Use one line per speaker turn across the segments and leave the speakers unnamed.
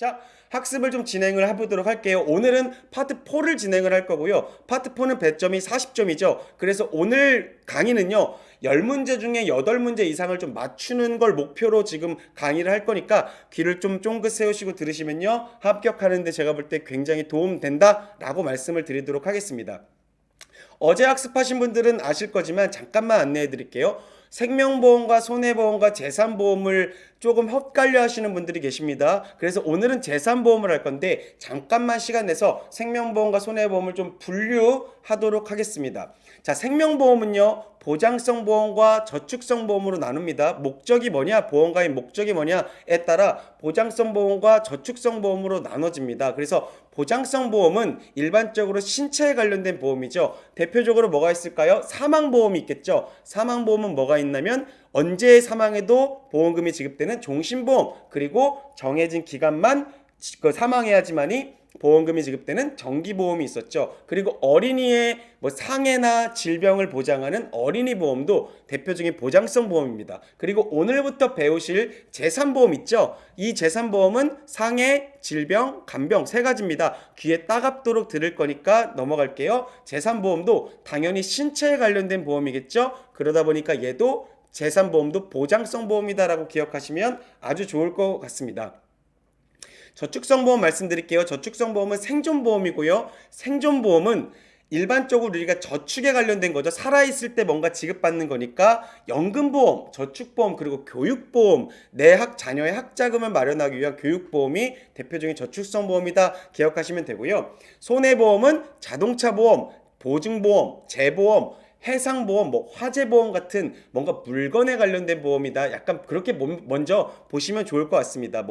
자, 학습을 좀 진행을 해보도록 할게요. 오늘은 파트 4를 진행을 할 거고요. 파트 4는 배점이 40점이죠. 그래서 오늘 강의는요. 10문제 중에 8문제 이상을 좀 맞추는 걸 목표로 지금 강의를 할 거니까 귀를 좀 쫑긋 세우시고 들으시면요. 합격하는데 제가 볼 때 굉장히 도움된다라고 말씀을 드리도록 하겠습니다. 어제 학습하신 분들은 아실 거지만 잠깐만 안내해 드릴게요. 생명보험과 손해보험과 재산보험을 조금 헛갈려 하시는 분들이 계십니다. 그래서 오늘은 재산보험을 할 건데 잠깐만 시간 내서 생명보험과 손해보험을 좀 분류하도록 하겠습니다. 자, 생명보험은요. 보장성 보험과 저축성 보험으로 나눕니다. 목적이 뭐냐, 보험가의 목적이 뭐냐에 따라 보장성 보험과 저축성 보험으로 나눠집니다. 그래서 보장성 보험은 일반적으로 신체에 관련된 보험이죠. 대표적으로 뭐가 있을까요? 사망보험이 있겠죠. 사망보험은 뭐가 있냐면 언제 사망해도 보험금이 지급되는 종신보험, 그리고 정해진 기간만 사망해야지만이 보험금이 지급되는 정기보험이 있었죠. 그리고 어린이의 상해나 질병을 보장하는 어린이 보험도 대표적인 보장성 보험입니다. 그리고 오늘부터 배우실 재산보험 있죠. 이 재산보험은 상해, 질병, 간병 세 가지입니다. 귀에 따갑도록 들을 거니까 넘어갈게요. 재산보험도 당연히 신체에 관련된 보험이겠죠. 그러다 보니까 얘도 재산보험도 보장성 보험이다라고 기억하시면 아주 좋을 것 같습니다. 저축성보험 말씀드릴게요. 저축성보험은 생존보험이고요. 생존보험은 일반적으로 우리가 저축에 관련된 거죠. 살아있을 때 뭔가 지급받는 거니까 연금보험, 저축보험, 그리고 교육보험, 내 자녀의 학자금을 마련하기 위한 교육보험이 대표적인 저축성보험이다 기억하시면 되고요. 손해보험은 자동차보험, 보증보험, 재보험, 해상보험, 화재보험 같은 뭔가 물건에 관련된 보험이다. 약간 그렇게 먼저 보시면 좋을 것 같습니다.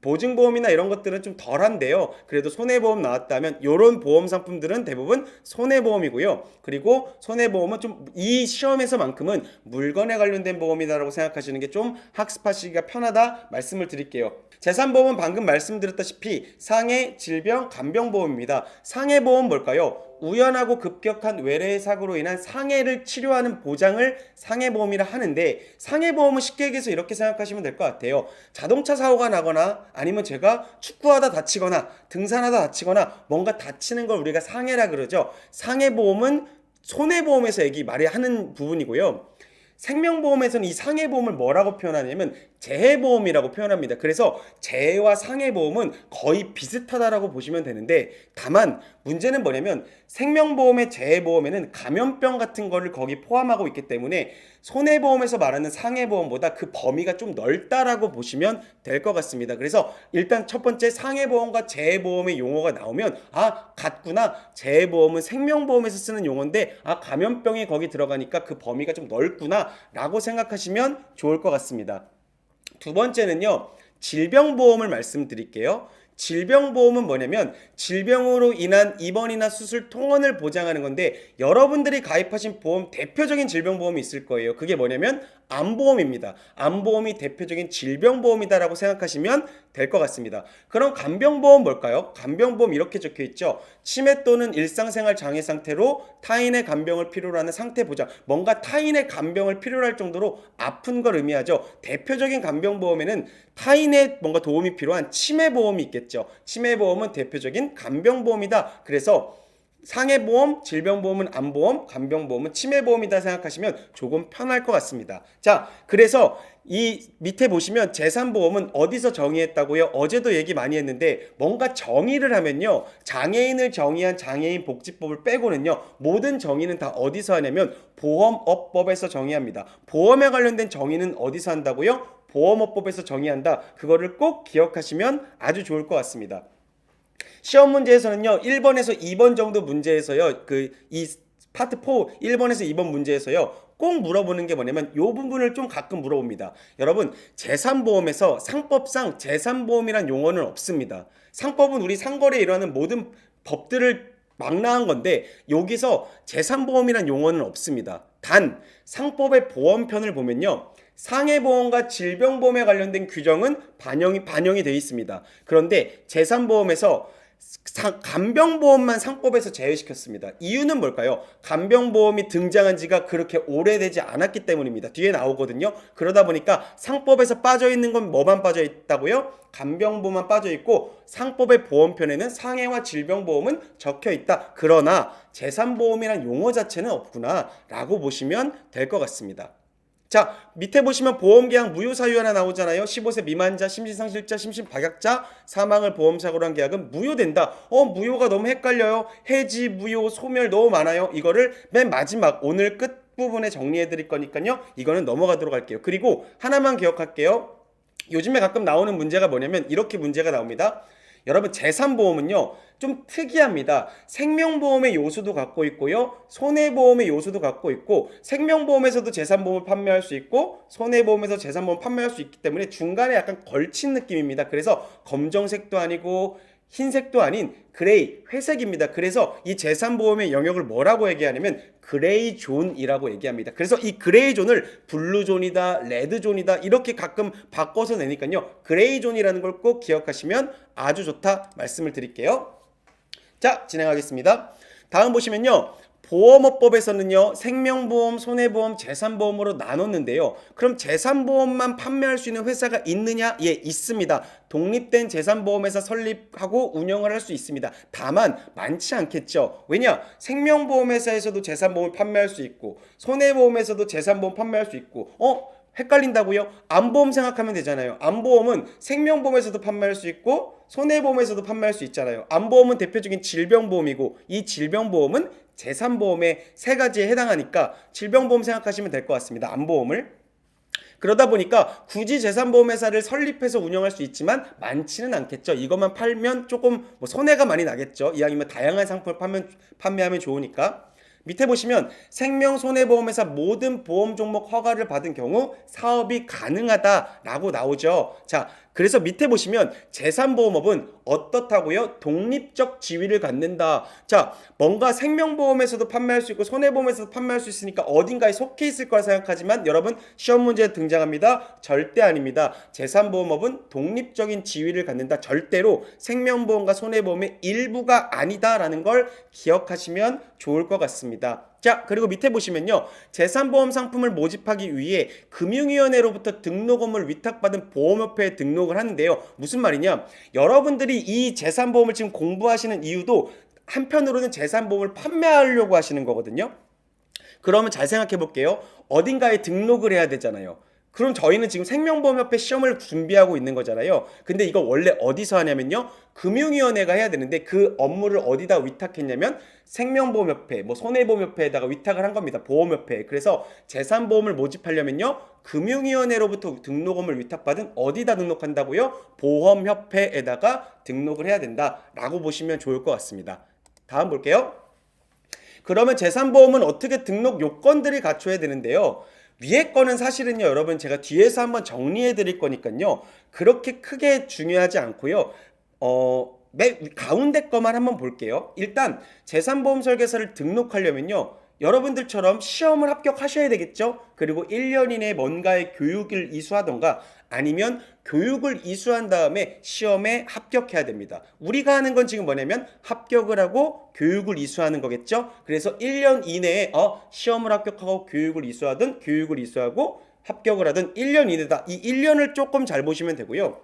보증보험이나 이런 것들은 좀 덜한데요. 그래도 손해보험 나왔다면 이런 보험 상품들은 대부분 손해보험이고요. 그리고 손해보험은 좀 이 시험에서만큼은 물건에 관련된 보험이다라고 생각하시는 게 좀 학습하시기가 편하다 말씀을 드릴게요. 재산보험은 방금 말씀드렸다시피 상해, 질병, 간병보험입니다. 상해보험 뭘까요? 우연하고 급격한 외래 사고로 인한 상해를 치료하는 보장을 상해보험이라 하는데, 상해보험은 쉽게 얘기해서 이렇게 생각하시면 될 것 같아요. 자동차 사고가 나거나 아니면 제가 축구하다 다치거나 등산하다 다치거나 뭔가 다치는 걸 우리가 상해라 그러죠. 상해보험은 손해보험에서 말이 하는 부분이고요. 생명보험에서는 이 상해보험을 뭐라고 표현하냐면 재해보험이라고 표현합니다. 그래서 재해와 상해보험은 거의 비슷하다라고 보시면 되는데, 다만 문제는 뭐냐면 생명보험의 재해보험에는 감염병 같은 거를 거기 포함하고 있기 때문에 손해보험에서 말하는 상해보험보다 그 범위가 좀 넓다라고 보시면 될 것 같습니다. 그래서 일단 첫 번째 상해보험과 재해보험의 용어가 나오면 같구나. 재해보험은 생명보험에서 쓰는 용어인데 감염병이 거기 들어가니까 그 범위가 좀 넓구나 라고 생각하시면 좋을 것 같습니다. 두 번째는요, 질병보험을 말씀드릴게요. 질병보험은 뭐냐면 질병으로 인한 입원이나 수술 통원을 보장하는 건데, 여러분들이 가입하신 보험 대표적인 질병보험이 있을 거예요. 그게 뭐냐면 암보험입니다. 암보험이 대표적인 질병보험이다라고 생각하시면 될 것 같습니다. 그럼 간병보험 뭘까요? 간병보험 이렇게 적혀 있죠. 치매 또는 일상생활 장애 상태로 타인의 간병을 필요로 하는 상태 보장, 뭔가 타인의 간병을 필요로 할 정도로 아픈 걸 의미하죠. 대표적인 간병보험에는 타인의 뭔가 도움이 필요한 치매보험이 있겠죠. 치매보험은 대표적인 간병보험이다. 그래서 상해보험, 질병보험은 암보험, 간병보험은 치매보험이다 생각하시면 조금 편할 것 같습니다. 자, 그래서 이 밑에 보시면 재산보험은 어디서 정의했다고요? 어제도 얘기 많이 했는데, 뭔가 정의를 하면요, 장애인을 정의한 장애인 복지법을 빼고는요, 모든 정의는 다 어디서 하냐면 보험업법에서 정의합니다. 보험에 관련된 정의는 어디서 한다고요? 보험업법에서 정의한다. 그거를 꼭 기억하시면 아주 좋을 것 같습니다. 시험 문제에서는요, 1번에서 2번 정도 문제에서요, 이 파트 4 1번에서 2번 문제에서요, 꼭 물어보는 게 뭐냐면 이 부분을 좀 가끔 물어봅니다. 여러분, 재산보험에서 상법상 재산보험이란 용어는 없습니다. 상법은 우리 상거래에 일어나는 모든 법들을 망라한 건데, 여기서 재산보험이란 용어는 없습니다. 단 상법의 보험편을 보면요, 상해보험과 질병보험에 관련된 규정은 반영이 되어 있습니다. 그런데 재산보험에서 간병보험만 상법에서 제외시켰습니다. 이유는 뭘까요? 간병보험이 등장한 지가 그렇게 오래되지 않았기 때문입니다. 뒤에 나오거든요. 그러다 보니까 상법에서 빠져 있는 건 뭐만 빠져 있다고요? 간병보험만 빠져 있고 상법의 보험편에는 상해와 질병보험은 적혀 있다. 그러나 재산보험이란 용어 자체는 없구나 라고 보시면 될 것 같습니다. 자, 밑에 보시면 보험계약 무효사유 하나 나오잖아요. 15세 미만자, 심신상실자, 심신박약자, 사망을 보험사고로 한 계약은 무효된다. 무효가 너무 헷갈려요. 해지, 무효, 소멸 너무 많아요. 이거를 맨 마지막 오늘 끝부분에 정리해 드릴 거니까요. 이거는 넘어가도록 할게요. 그리고 하나만 기억할게요. 요즘에 가끔 나오는 문제가 뭐냐면 이렇게 문제가 나옵니다. 여러분 재산보험은요 좀 특이합니다. 생명보험의 요소도 갖고 있고요, 손해보험의 요소도 갖고 있고, 생명보험에서도 재산보험을 판매할 수 있고 손해보험에서 재산보험 판매할 수 있기 때문에 중간에 약간 걸친 느낌입니다. 그래서 검정색도 아니고 흰색도 아닌 그레이, 회색입니다. 그래서 이 재산보험의 영역을 뭐라고 얘기하냐면 그레이 존이라고 얘기합니다. 그래서 이 그레이 존을 블루 존이다, 레드 존이다 이렇게 가끔 바꿔서 내니까요. 그레이 존이라는 걸 꼭 기억하시면 아주 좋다 말씀을 드릴게요. 자, 진행하겠습니다. 다음 보시면요. 보험업법에서는요, 생명보험, 손해보험, 재산보험으로 나눴는데요. 그럼 재산보험만 판매할 수 있는 회사가 있느냐? 예, 있습니다. 독립된 재산보험회사 설립하고 운영을 할 수 있습니다. 다만 많지 않겠죠. 왜냐? 생명보험회사에서도 재산보험을 판매할 수 있고 손해보험에서도 재산보험 판매할 수 있고 헷갈린다고요? 암보험 생각하면 되잖아요. 암보험은 생명보험에서도 판매할 수 있고 손해보험에서도 판매할 수 있잖아요. 암보험은 대표적인 질병보험이고 이 질병보험은 재산보험의 세 가지에 해당하니까 질병보험 생각하시면 될 것 같습니다. 암보험을. 그러다 보니까 굳이 재산보험회사를 설립해서 운영할 수 있지만 많지는 않겠죠. 이것만 팔면 조금 손해가 많이 나겠죠. 이왕이면 다양한 상품을 판매하면 좋으니까. 밑에 보시면 생명손해보험회사 모든 보험 종목 허가를 받은 경우 사업이 가능하다라고 나오죠. 자, 그래서 밑에 보시면 재산보험업은 어떻다고요? 독립적 지위를 갖는다. 자, 뭔가 생명보험에서도 판매할 수 있고 손해보험에서도 판매할 수 있으니까 어딘가에 속해 있을 거라 생각하지만 여러분 시험 문제에 등장합니다. 절대 아닙니다. 재산보험업은 독립적인 지위를 갖는다. 절대로 생명보험과 손해보험의 일부가 아니다라는 걸 기억하시면 좋을 것 같습니다. 자, 그리고 밑에 보시면요. 재산보험 상품을 모집하기 위해 금융위원회로부터 등록금을 위탁받은 보험협회에 등록을 하는데요. 무슨 말이냐? 여러분들이 이 재산보험을 지금 공부하시는 이유도 한편으로는 재산보험을 판매하려고 하시는 거거든요. 그러면 잘 생각해 볼게요. 어딘가에 등록을 해야 되잖아요. 그럼 저희는 지금 생명보험협회 시험을 준비하고 있는 거잖아요. 근데 이거 원래 어디서 하냐면요. 금융위원회가 해야 되는데 그 업무를 어디다 위탁했냐면 생명보험협회, 손해보험협회에다가 위탁을 한 겁니다. 보험협회에. 그래서 재산보험을 모집하려면요. 금융위원회로부터 등록금을 위탁받은 어디다 등록한다고요? 보험협회에다가 등록을 해야 된다라고 보시면 좋을 것 같습니다. 다음 볼게요. 그러면 재산보험은 어떻게 등록 요건들이 갖춰야 되는데요. 위에 거는 사실은요, 여러분 제가 뒤에서 한번 정리해 드릴 거니까요. 그렇게 크게 중요하지 않고요. 맨 가운데 거만 한번 볼게요. 일단 재산보험 설계사를 등록하려면요. 여러분들처럼 시험을 합격하셔야 되겠죠. 그리고 1년 이내에 뭔가의 교육을 이수하던가 아니면 교육을 이수한 다음에 시험에 합격해야 됩니다. 우리가 하는 건 지금 뭐냐면 합격을 하고 교육을 이수하는 거겠죠. 그래서 1년 이내에 시험을 합격하고 교육을 이수하든 교육을 이수하고 합격을 하든 1년 이내다. 이 1년을 조금 잘 보시면 되고요.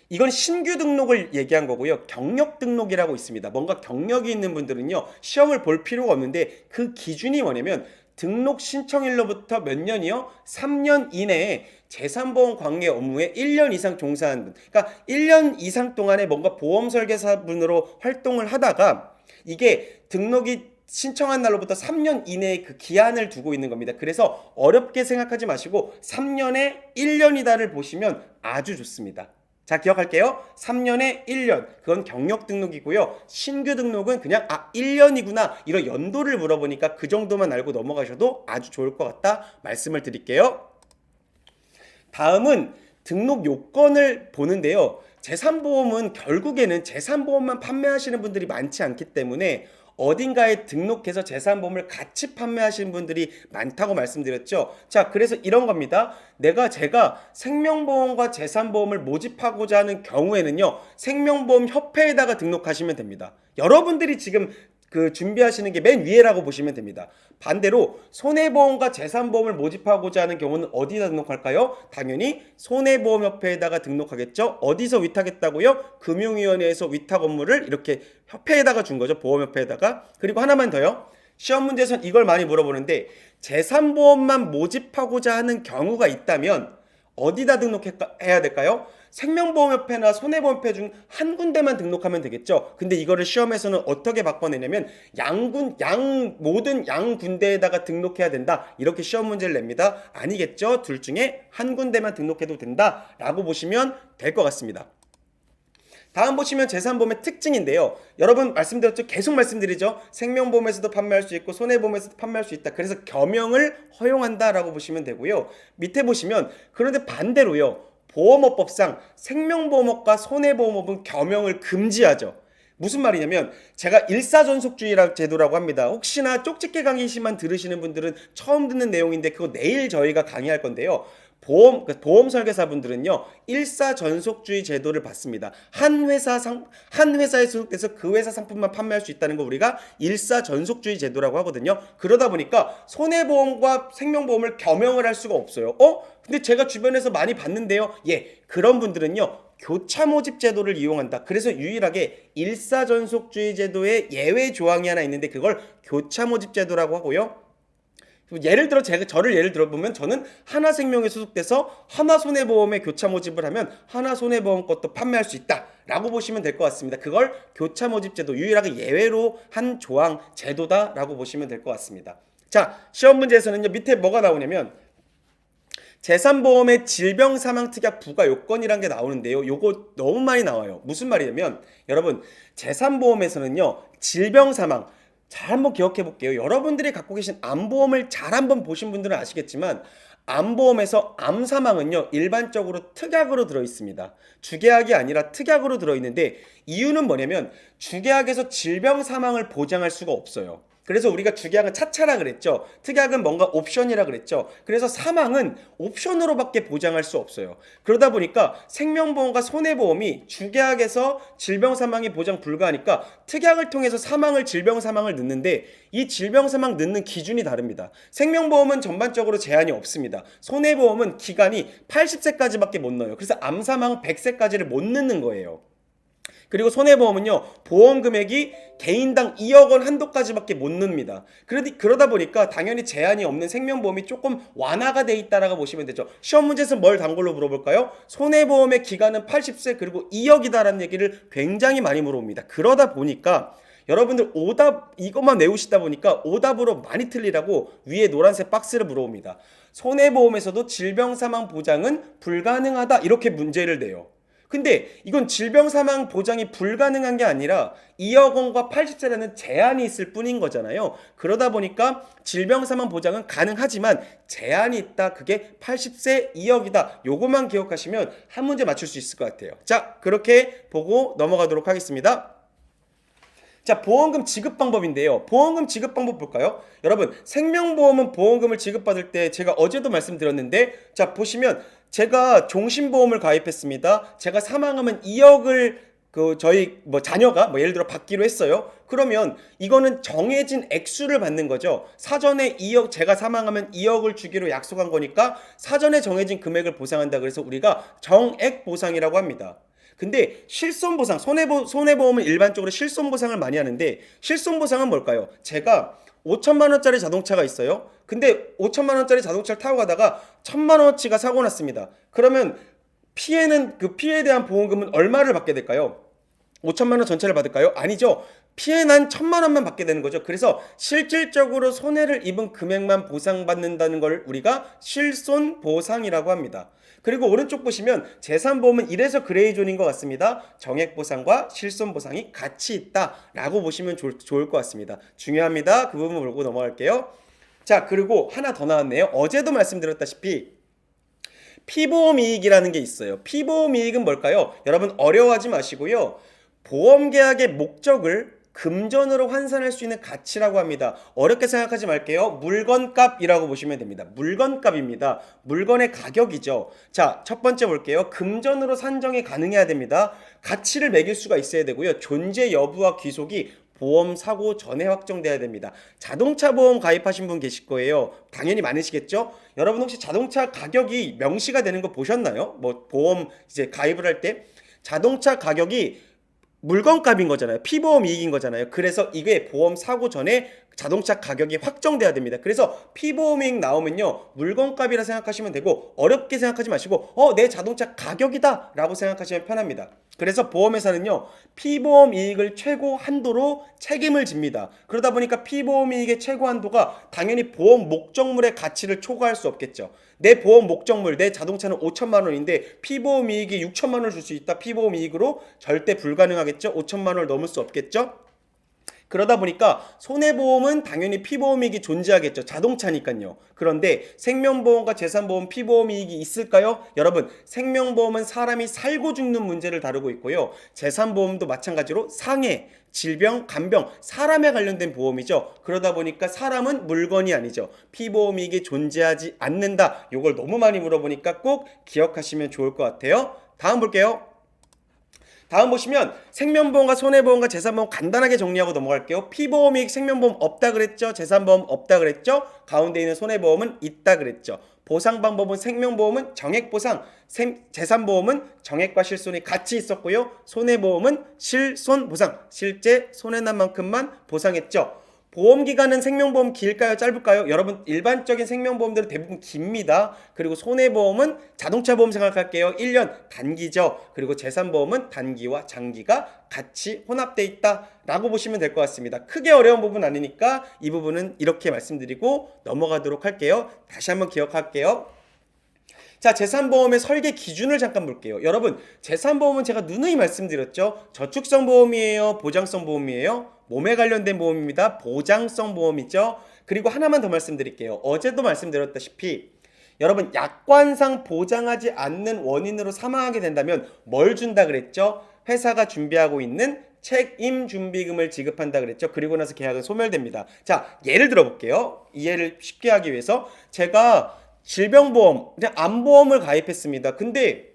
이건 신규 등록을 얘기한 거고요. 경력 등록이라고 있습니다. 뭔가 경력이 있는 분들은요. 시험을 볼 필요가 없는데 그 기준이 뭐냐면 등록 신청일로부터 몇 년이요? 3년 이내에 재산보험 관계 업무에 1년 이상 종사한 분. 그러니까 1년 이상 동안에 뭔가 보험 설계사분으로 활동을 하다가 이게 등록이 신청한 날로부터 3년 이내에 그 기한을 두고 있는 겁니다. 그래서 어렵게 생각하지 마시고 3년에 1년이다를 보시면 아주 좋습니다. 자, 기억할게요. 3년에 1년. 그건 경력 등록이고요. 신규 등록은 그냥 1년이구나. 이런 연도를 물어보니까 그 정도만 알고 넘어가셔도 아주 좋을 것 같다 말씀을 드릴게요. 다음은 등록 요건을 보는데요. 재산보험은 결국에는 재산보험만 판매하시는 분들이 많지 않기 때문에 어딘가에 등록해서 재산보험을 같이 판매하시는 분들이 많다고 말씀드렸죠. 자, 그래서 이런 겁니다. 제가 생명보험과 재산보험을 모집하고자 하는 경우에는요, 생명보험 협회에다가 등록하시면 됩니다. 여러분들이 지금 준비하시는 게 맨 위에라고 보시면 됩니다. 반대로 손해보험과 재산보험을 모집하고자 하는 경우는 어디다 등록할까요? 당연히 손해보험협회에다가 등록하겠죠. 어디서 위탁했다고요? 금융위원회에서 위탁 업무를 이렇게 협회에다가 준 거죠. 보험협회에다가. 그리고 하나만 더요. 시험 문제에서는 이걸 많이 물어보는데 재산보험만 모집하고자 하는 경우가 있다면 어디다 등록해야 될까요? 생명보험협회나 손해보험협회 중 한 군데만 등록하면 되겠죠. 근데 이거를 시험에서는 어떻게 바꿔내냐면 모든 양 군데에다가 등록해야 된다. 이렇게 시험 문제를 냅니다. 아니겠죠? 둘 중에 한 군데만 등록해도 된다. 라고 보시면 될 것 같습니다. 다음 보시면 재산보험의 특징인데요. 여러분 말씀드렸죠? 계속 말씀드리죠. 생명보험에서도 판매할 수 있고 손해보험에서도 판매할 수 있다. 그래서 겸용을 허용한다라고 보시면 되고요. 밑에 보시면 그런데 반대로요. 보험업법상 생명보험업과 손해보험업은 겸용을 금지하죠. 무슨 말이냐면 제가 일사전속주의 제도라고 합니다. 혹시나 쪽집게 강의시만 들으시는 분들은 처음 듣는 내용인데 그거 내일 저희가 강의할 건데요. 보험 설계사분들은요, 일사전속주의 제도를 받습니다. 한 회사에 소속돼서 그 회사 상품만 판매할 수 있다는 거 우리가 일사전속주의 제도라고 하거든요. 그러다 보니까 손해보험과 생명보험을 겸용을 할 수가 없어요. 근데 제가 주변에서 많이 봤는데요. 예, 그런 분들은요, 교차 모집 제도를 이용한다. 그래서 유일하게 일사전속주의 제도에 예외 조항이 하나 있는데 그걸 교차 모집 제도라고 하고요. 예를 들어 저를 예를 들어보면 저는 하나생명에 소속돼서 하나손해보험에 교차 모집을 하면 하나손해보험 것도 판매할 수 있다라고 보시면 될 것 같습니다. 그걸 교차 모집 제도 유일하게 예외로 한 조항 제도다라고 보시면 될 것 같습니다. 자, 시험 문제에서는요, 밑에 뭐가 나오냐면 재산보험의 질병사망특약 부가 요건이란 게 나오는데요. 요거 너무 많이 나와요. 무슨 말이냐면 여러분 재산보험에서는요, 질병사망 잘 한번 기억해 볼게요. 여러분들이 갖고 계신 암보험을 잘 한번 보신 분들은 아시겠지만 암보험에서 암사망은요, 일반적으로 특약으로 들어있습니다. 주계약이 아니라 특약으로 들어있는데 이유는 뭐냐면 주계약에서 질병사망을 보장할 수가 없어요. 그래서 우리가 주계약은 차차라 그랬죠. 특약은 뭔가 옵션이라 그랬죠. 그래서 사망은 옵션으로밖에 보장할 수 없어요. 그러다 보니까 생명보험과 손해보험이 주계약에서 질병사망이 보장 불가하니까 특약을 통해서 질병사망을 넣는데 이 질병사망 넣는 기준이 다릅니다. 생명보험은 전반적으로 제한이 없습니다. 손해보험은 기간이 80세까지밖에 못 넣어요. 그래서 암사망 100세까지를 못 넣는 거예요. 그리고 손해보험은요, 보험 금액이 개인당 2억 원 한도까지밖에 못 넣습니다. 그러다 보니까 당연히 제한이 없는 생명보험이 조금 완화가 돼 있다라고 보시면 되죠. 시험 문제에서 뭘 단골로 물어볼까요? 손해보험의 기간은 80세 그리고 2억이다라는 얘기를 굉장히 많이 물어봅니다. 그러다 보니까 여러분들 오답 이것만 외우시다 보니까 오답으로 많이 틀리라고 위에 노란색 박스를 물어봅니다. 손해보험에서도 질병사망 보장은 불가능하다 이렇게 문제를 내요. 근데 이건 질병사망 보장이 불가능한 게 아니라 2억 원과 80세라는 제한이 있을 뿐인 거잖아요. 그러다 보니까 질병사망 보장은 가능하지만 제한이 있다. 그게 80세 2억이다. 요것만 기억하시면 한 문제 맞출 수 있을 것 같아요. 자, 그렇게 보고 넘어가도록 하겠습니다. 자, 보험금 지급 방법인데요. 보험금 지급 방법 볼까요? 여러분, 생명보험은 보험금을 지급받을 때 제가 어제도 말씀드렸는데, 자, 보시면 제가 종신보험을 가입했습니다. 제가 사망하면 2억을 저희 자녀가 예를 들어 받기로 했어요. 그러면 이거는 정해진 액수를 받는 거죠. 사전에 제가 사망하면 2억을 주기로 약속한 거니까 사전에 정해진 금액을 보상한다. 그래서 우리가 정액 보상이라고 합니다. 근데 실손보상, 손해보험은 일반적으로 실손보상을 많이 하는데 실손보상은 뭘까요? 제가 5천만 원짜리 자동차가 있어요. 근데 5천만 원짜리 자동차를 타고 가다가 1,000만 원어치가 사고 났습니다. 그러면 피해에 대한 보험금은 얼마를 받게 될까요? 5천만 원 전체를 받을까요? 아니죠. 피해 난 1,000만 원만 받게 되는 거죠. 그래서 실질적으로 손해를 입은 금액만 보상받는다는 걸 우리가 실손보상이라고 합니다. 그리고 오른쪽 보시면 재산보험은 이래서 그레이존인 것 같습니다. 정액보상과 실손보상이 같이 있다라고 보시면 좋을 것 같습니다. 중요합니다. 그 부분 보고 넘어갈게요. 자, 그리고 하나 더 나왔네요. 어제도 말씀드렸다시피 피보험이익이라는 게 있어요. 피보험이익은 뭘까요? 여러분 어려워하지 마시고요. 보험계약의 목적을 금전으로 환산할 수 있는 가치라고 합니다. 어렵게 생각하지 말게요. 물건값이라고 보시면 됩니다. 물건값입니다. 물건의 가격이죠. 자, 첫 번째 볼게요. 금전으로 산정이 가능해야 됩니다. 가치를 매길 수가 있어야 되고요. 존재 여부와 귀속이 보험 사고 전에 확정돼야 됩니다. 자동차 보험 가입하신 분 계실 거예요. 당연히 많으시겠죠? 여러분 혹시 자동차 가격이 명시가 되는 거 보셨나요? 뭐 보험 이제 가입을 할 때 자동차 가격이 물건값인 거잖아요. 피보험 이익인 거잖아요. 그래서 이게 보험 사고 전에 자동차 가격이 확정돼야 됩니다. 그래서 피보험 이익 나오면요, 물건값이라 생각하시면 되고, 어렵게 생각하지 마시고 내 자동차 가격이다 라고 생각하시면 편합니다. 그래서 보험회사는요, 피보험 이익을 최고 한도로 책임을 집니다. 그러다 보니까 피보험 이익의 최고 한도가 당연히 보험 목적물의 가치를 초과할 수 없겠죠. 내 보험 목적물, 내 자동차는 5천만 원인데 피보험 이익이 6천만 원을 줄 수 있다. 피보험 이익으로 절대 불가능하겠죠. 5천만 원을 넘을 수 없겠죠. 그러다 보니까 손해보험은 당연히 피보험이익이 존재하겠죠. 자동차니까요. 그런데 생명보험과 재산보험 피보험이익이 있을까요? 여러분, 생명보험은 사람이 살고 죽는 문제를 다루고 있고요. 재산보험도 마찬가지로 상해, 질병, 간병, 사람에 관련된 보험이죠. 그러다 보니까 사람은 물건이 아니죠. 피보험이익이 존재하지 않는다. 이걸 너무 많이 물어보니까 꼭 기억하시면 좋을 것 같아요. 다음 볼게요. 다음 보시면 생명보험과 손해보험과 재산보험 간단하게 정리하고 넘어갈게요. 피보험이익 생명보험 없다 그랬죠. 재산보험 없다 그랬죠. 가운데 있는 손해보험은 있다 그랬죠. 보상 방법은 생명보험은 정액보상, 재산보험은 정액과 실손이 같이 있었고요. 손해보험은 실손보상, 실제 손해난 만큼만 보상했죠. 보험기간은 생명보험 길까요? 짧을까요? 여러분, 일반적인 생명보험들은 대부분 깁니다. 그리고 손해보험은 자동차 보험 생각할게요. 1년 단기죠. 그리고 재산보험은 단기와 장기가 같이 혼합되어 있다 라고 보시면 될 것 같습니다. 크게 어려운 부분 아니니까 이 부분은 이렇게 말씀드리고 넘어가도록 할게요. 다시 한번 기억할게요. 자, 재산보험의 설계 기준을 잠깐 볼게요. 여러분, 재산보험은 제가 누누이 말씀드렸죠. 저축성 보험이에요? 보장성 보험이에요? 몸에 관련된 보험입니다. 보장성 보험이죠. 그리고 하나만 더 말씀드릴게요. 어제도 말씀드렸다시피 여러분, 약관상 보장하지 않는 원인으로 사망하게 된다면 뭘 준다 그랬죠? 회사가 준비하고 있는 책임준비금을 지급한다 그랬죠. 그리고 나서 계약은 소멸됩니다. 자, 예를 들어 볼게요. 이해를 쉽게 하기 위해서 제가 질병보험, 그냥 암보험을 가입했습니다. 근데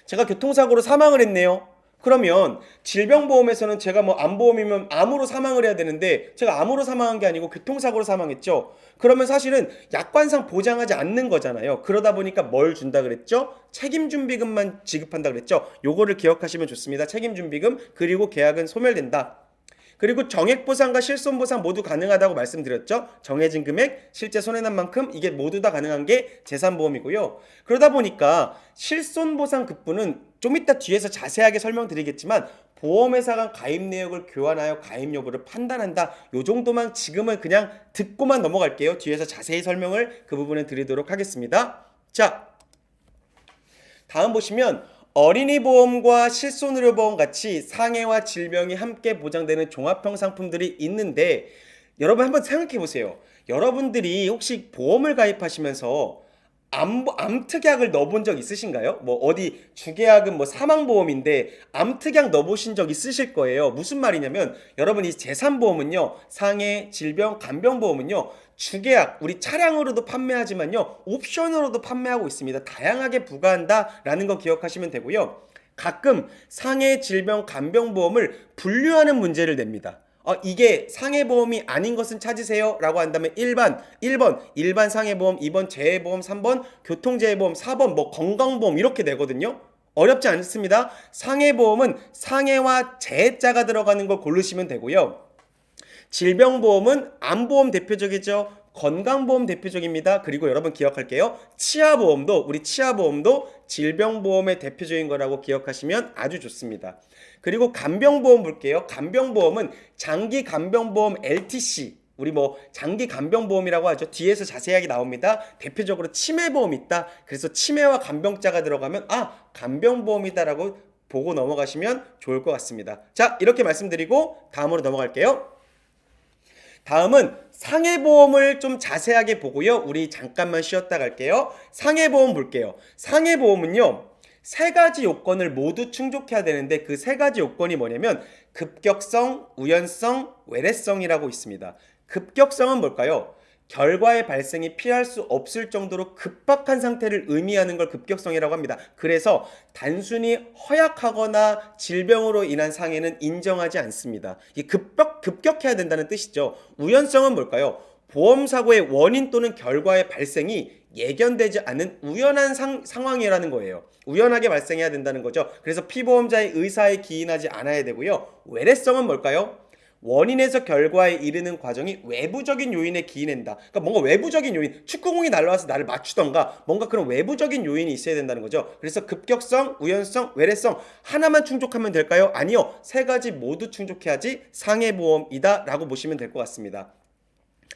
제가 교통사고로 사망을 했네요. 그러면 질병보험에서는 제가 뭐 암보험이면 암으로 사망을 해야 되는데 제가 암으로 사망한 게 아니고 교통사고로 사망했죠. 그러면 사실은 약관상 보장하지 않는 거잖아요. 그러다 보니까 뭘 준다 그랬죠? 책임준비금만 지급한다 그랬죠. 요거를 기억하시면 좋습니다. 책임준비금, 그리고 계약은 소멸된다. 그리고 정액보상과 실손보상 모두 가능하다고 말씀드렸죠. 정해진 금액, 실제 손해난 만큼, 이게 모두 다 가능한 게 재산보험이고요. 그러다 보니까 실손보상 급부는 좀 이따 뒤에서 자세하게 설명드리겠지만 보험회사 간 가입 내역을 교환하여 가입 여부를 판단한다. 요 정도만 지금은 그냥 듣고만 넘어갈게요. 뒤에서 자세히 설명을 그 부분에 드리도록 하겠습니다. 자, 다음 보시면 어린이 보험과 실손의료보험 같이 상해와 질병이 함께 보장되는 종합형 상품들이 있는데 여러분 한번 생각해 보세요. 여러분들이 혹시 보험을 가입하시면서 암특약을 넣어본 적 있으신가요? 뭐 어디 주계약은 뭐 사망보험인데 암특약 넣어보신 적 있으실 거예요. 무슨 말이냐면 여러분, 이 재산보험은요, 상해, 질병, 간병보험은요, 주계약, 우리 차량으로도 판매하지만요, 옵션으로도 판매하고 있습니다. 다양하게 부과한다라는 거 기억하시면 되고요. 가끔 상해, 질병, 간병보험을 분류하는 문제를 냅니다. 이게 상해보험이 아닌 것은 찾으세요 라고 한다면 1번 일반 상해보험, 2번 재해보험, 3번 교통재해보험, 4번 뭐 건강보험 이렇게 되거든요. 어렵지 않습니다. 상해보험은 상해와 재해자가 들어가는 걸 고르시면 되고요. 질병보험은 암보험 대표적이죠. 건강보험 대표적입니다. 그리고 여러분 기억할게요. 치아보험도, 우리 치아보험도 질병보험의 대표적인 거라고 기억하시면 아주 좋습니다. 그리고 간병보험 볼게요. 간병보험은 장기간병보험 LTC, 우리 뭐 장기간병보험이라고 하죠. 뒤에서 자세하게 나옵니다. 대표적으로 치매보험 있다. 그래서 치매와 간병자가 들어가면 간병보험이다라고 보고 넘어가시면 좋을 것 같습니다. 자, 이렇게 말씀드리고 다음으로 넘어갈게요. 다음은 상해보험을 좀 자세하게 보고요. 우리 잠깐만 쉬었다 갈게요. 상해보험 볼게요. 상해보험은요, 세 가지 요건을 모두 충족해야 되는데 그 세 가지 요건이 뭐냐면 급격성, 우연성, 외래성이라고 있습니다. 급격성은 뭘까요? 결과의 발생이 피할 수 없을 정도로 급박한 상태를 의미하는 걸 급격성이라고 합니다. 그래서 단순히 허약하거나 질병으로 인한 상해는 인정하지 않습니다. 이게 급격해야 된다는 뜻이죠. 우연성은 뭘까요? 보험사고의 원인 또는 결과의 발생이 예견되지 않은 우연한 상황이라는 거예요. 우연하게 발생해야 된다는 거죠. 그래서 피보험자의 의사에 기인하지 않아야 되고요. 외래성은 뭘까요? 원인에서 결과에 이르는 과정이 외부적인 요인에 기인한다. 그러니까 뭔가 외부적인 요인, 축구공이 날아와서 나를 맞추던가 뭔가 그런 외부적인 요인이 있어야 된다는 거죠. 그래서 급격성, 우연성, 외래성 하나만 충족하면 될까요? 아니요. 세 가지 모두 충족해야지 상해보험이다 라고 보시면 될 것 같습니다.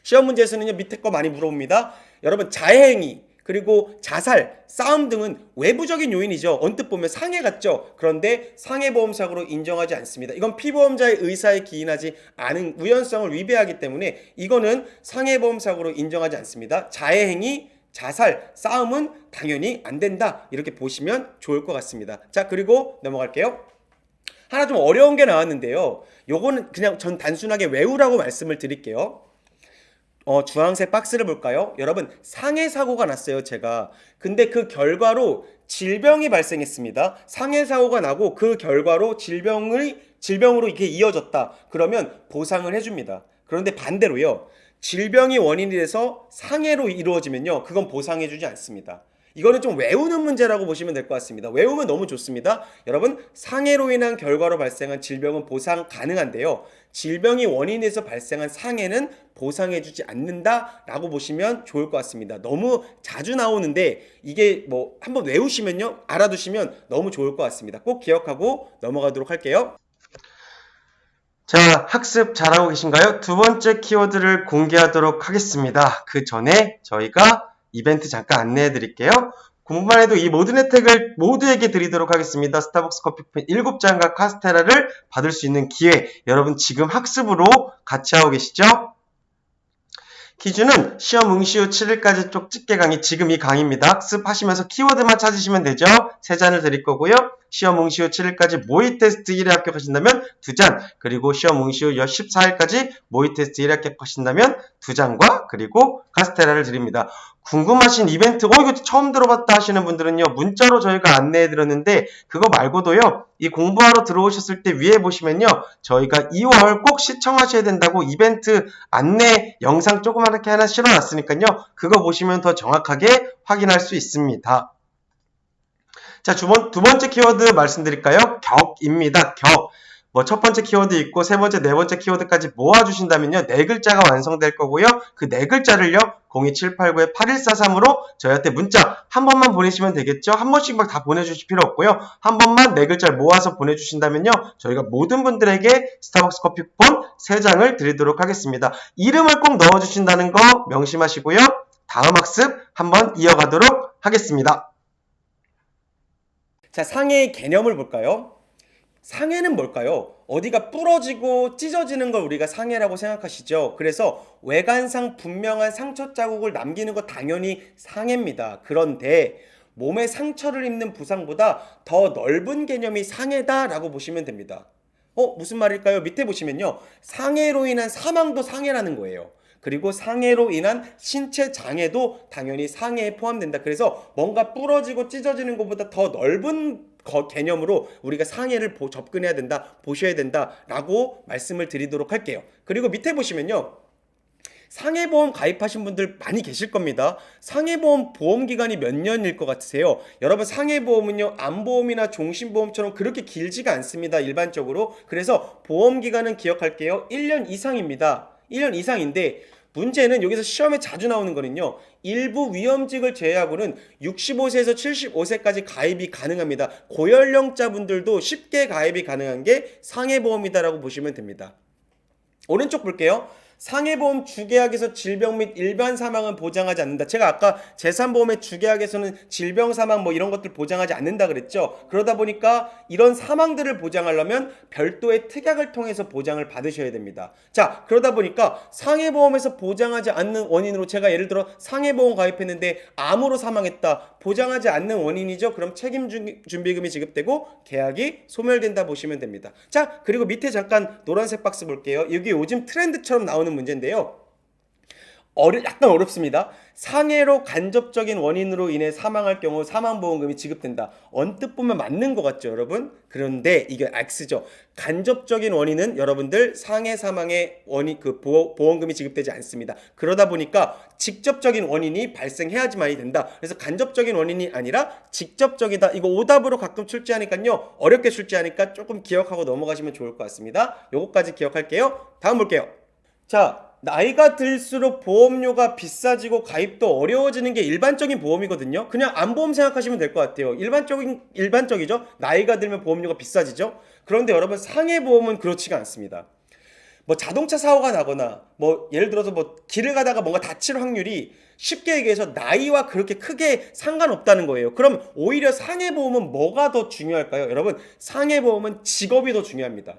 시험 문제에서는요, 밑에 거 많이 물어봅니다. 여러분, 자해행위 그리고 자살, 싸움 등은 외부적인 요인이죠. 언뜻 보면 상해 같죠. 그런데 상해보험사고로 인정하지 않습니다. 이건 피보험자의 의사에 기인하지 않은 우연성을 위배하기 때문에 이거는 상해보험사고로 인정하지 않습니다. 자해행위, 자살, 싸움은 당연히 안 된다. 이렇게 보시면 좋을 것 같습니다. 자, 그리고 넘어갈게요. 하나 좀 어려운 게 나왔는데요. 요거는 그냥 전 단순하게 외우라고 말씀을 드릴게요. 주황색 박스를 볼까요? 여러분, 상해 사고가 났어요, 제가. 근데 그 결과로 질병이 발생했습니다. 상해 사고가 나고 그 결과로 질병으로 이렇게 이어졌다. 그러면 보상을 해줍니다. 그런데 반대로요. 질병이 원인이 돼서 상해로 이루어지면요. 그건 보상해주지 않습니다. 이거는 좀 외우는 문제라고 보시면 될 것 같습니다. 외우면 너무 좋습니다. 여러분, 상해로 인한 결과로 발생한 질병은 보상 가능한데요. 질병이 원인에서 발생한 상해는 보상해주지 않는다라고 보시면 좋을 것 같습니다. 너무 자주 나오는데 이게 뭐 한번 외우시면요, 알아두시면 너무 좋을 것 같습니다. 꼭 기억하고 넘어가도록 할게요.
자, 학습 잘하고 계신가요? 두 번째 키워드를 공개하도록 하겠습니다. 그 전에 저희가 이벤트 잠깐 안내해 드릴게요. 공부만 해도 이 모든 혜택을 모두에게 드리도록 하겠습니다. 스타벅스 커피팬 7잔과 카스테라를 받을 수 있는 기회, 여러분 지금 학습으로 같이 하고 계시죠? 기준은 시험 응시 후 7일까지 쪽집게 강의, 지금 이 강의입니다. 학습하시면서 키워드만 찾으시면 되죠. 3잔을 드릴 거고요. 시험 응시 후 7일까지 모의 테스트 1회 합격하신다면 2잔, 그리고 시험 응시 후 14일까지 모의 테스트 1회 합격하신다면 2잔과 그리고 카스테라를 드립니다. 궁금하신 이벤트, 이거 처음 들어봤다 하시는 분들은요, 문자로 저희가 안내해 드렸는데 그거 말고도요, 이 공부하러 들어오셨을 때 위에 보시면요, 저희가 2월 꼭 시청하셔야 된다고 이벤트 안내 영상 조그맣게 하나 실어놨으니까요, 그거 보시면 더 정확하게 확인할 수 있습니다. 자, 두 번째 키워드 말씀드릴까요? 격입니다. 격. 첫 번째 키워드 있고 세 번째, 네 번째 키워드까지 모아주신다면요, 네 글자가 완성될 거고요. 그 네 글자를요, 02789-8143으로 저희한테 문자 한 번만 보내시면 되겠죠. 한 번씩 막 다 보내주실 필요 없고요. 한 번만 네 글자를 모아서 보내주신다면요, 저희가 모든 분들에게 스타벅스 커피폰 3장을 드리도록 하겠습니다. 이름을 꼭 넣어주신다는 거 명심하시고요. 다음 학습 한번 이어가도록 하겠습니다.
자, 상해의 개념을 볼까요? 상해는 뭘까요? 어디가 부러지고 찢어지는 걸 우리가 상해라고 생각하시죠? 그래서 외관상 분명한 상처 자국을 남기는 거 당연히 상해입니다. 그런데 몸에 상처를 입는 부상보다 더 넓은 개념이 상해다라고 보시면 됩니다. 무슨 말일까요? 밑에 보시면요, 상해로 인한 사망도 상해라는 거예요. 그리고 상해로 인한 신체 장애도 당연히 상해에 포함된다. 그래서 뭔가 부러지고 찢어지는 것보다 더 넓은 개념으로 우리가 상해를 접근해야 된다, 보셔야 된다라고 말씀을 드리도록 할게요. 그리고 밑에 보시면요, 상해보험 가입하신 분들 많이 계실 겁니다. 상해보험 보험기간이 몇 년일 것 같으세요? 여러분, 상해보험은요, 암보험이나 종신보험처럼 그렇게 길지가 않습니다, 일반적으로. 그래서 보험기간은 기억할게요. 1년 이상입니다. 1년 이상인데 문제는 여기서 시험에 자주 나오는 거는요, 일부 위험직을 제외하고는 65세에서 75세까지 가입이 가능합니다. 고연령자분들도 쉽게 가입이 가능한 게 상해보험이다라고 보시면 됩니다. 오른쪽 볼게요. 상해보험 주계약에서 질병 및 일반 사망은 보장하지 않는다. 제가 아까 재산보험의 주계약에서는 질병 사망 뭐 이런 것들 보장하지 않는다 그랬죠. 그러다 보니까 이런 사망들을 보장하려면 별도의 특약을 통해서 보장을 받으셔야 됩니다. 자, 그러다 보니까 상해보험에서 보장하지 않는 원인으로 제가 예를 들어 상해보험 가입했는데 암으로 사망했다. 보장하지 않는 원인이죠. 그럼 책임준비금이 지급되고 계약이 소멸된다 보시면 됩니다. 자, 그리고 밑에 잠깐 노란색 박스 볼게요. 여기 요즘 트렌드처럼 나오는 문제인데요. 약간 어렵습니다. 상해로 간접적인 원인으로 인해 사망할 경우 사망보험금이 지급된다. 언뜻 보면 맞는 것 같죠, 여러분? 그런데 이게 X죠. 간접적인 원인은 여러분들 상해 사망의 원인 보험금이 지급되지 않습니다. 그러다 보니까 직접적인 원인이 발생해야지만이 된다. 그래서 간접적인 원인이 아니라 직접적이다. 이거 오답으로 가끔 출제하니까요. 어렵게 출제하니까 조금 기억하고 넘어가시면 좋을 것 같습니다. 요거까지 기억할게요. 다음 볼게요. 자, 나이가 들수록 보험료가 비싸지고 가입도 어려워지는 게 일반적인 보험이거든요. 그냥 안보험 생각하시면 될 것 같아요. 일반적이죠. 나이가 들면 보험료가 비싸지죠. 그런데 여러분 상해보험은 그렇지가 않습니다. 뭐 자동차 사고가 나거나 뭐 예를 들어서 뭐 길을 가다가 뭔가 다칠 확률이 쉽게 얘기해서 나이와 그렇게 크게 상관없다는 거예요. 그럼 오히려 상해보험은 뭐가 더 중요할까요? 여러분 상해보험은 직업이 더 중요합니다.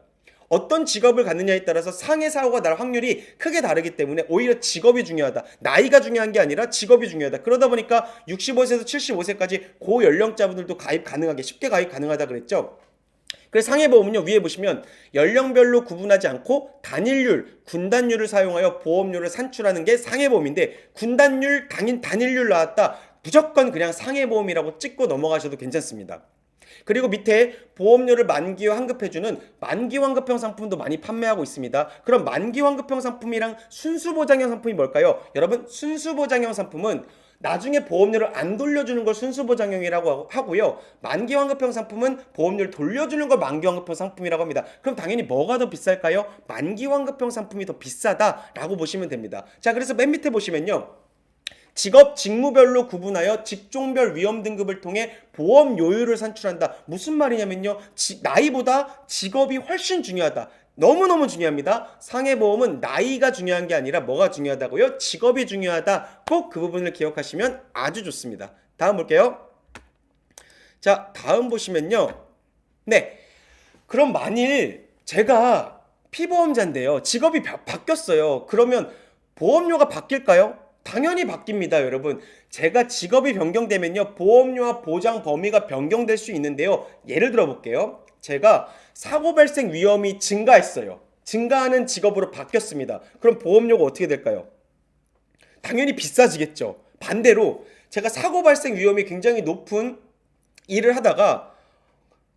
어떤 직업을 갖느냐에 따라서 상해 사고가 날 확률이 크게 다르기 때문에 오히려 직업이 중요하다. 나이가 중요한 게 아니라 직업이 중요하다. 그러다 보니까 65세에서 75세까지 고연령자분들도 쉽게 가입 가능하다 그랬죠. 그래서 상해보험은요, 위에 보시면 연령별로 구분하지 않고 군단율을 사용하여 보험료를 산출하는 게 상해보험인데 단일률 나왔다. 무조건 그냥 상해보험이라고 찍고 넘어가셔도 괜찮습니다. 그리고 밑에 보험료를 만기 후 환급해주는 만기 환급형 상품도 많이 판매하고 있습니다. 그럼 만기 환급형 상품이랑 순수보장형 상품이 뭘까요? 여러분 순수보장형 상품은 나중에 보험료를 안 돌려주는 걸 순수보장형이라고 하고요. 만기 환급형 상품은 보험료를 돌려주는 걸 만기 환급형 상품이라고 합니다. 그럼 당연히 뭐가 더 비쌀까요? 만기 환급형 상품이 더 비싸다라고 보시면 됩니다. 자, 그래서 맨 밑에 보시면요. 직무별로 구분하여 직종별 위험 등급을 통해 보험 요율을 산출한다. 무슨 말이냐면요. 나이보다 직업이 훨씬 중요하다. 너무너무 중요합니다. 상해보험은 나이가 중요한 게 아니라 뭐가 중요하다고요? 직업이 중요하다. 꼭 그 부분을 기억하시면 아주 좋습니다. 다음 볼게요. 자, 다음 보시면요. 네. 그럼 만일 제가 피보험자인데요. 직업이 바뀌었어요. 그러면 보험료가 바뀔까요? 당연히 바뀝니다, 여러분. 제가 직업이 변경되면요, 보험료와 보장 범위가 변경될 수 있는데요. 예를 들어 볼게요. 제가 사고 발생 위험이 증가했어요. 증가하는 직업으로 바뀌었습니다. 그럼 보험료가 어떻게 될까요? 당연히 비싸지겠죠. 반대로 제가 사고 발생 위험이 굉장히 높은 일을 하다가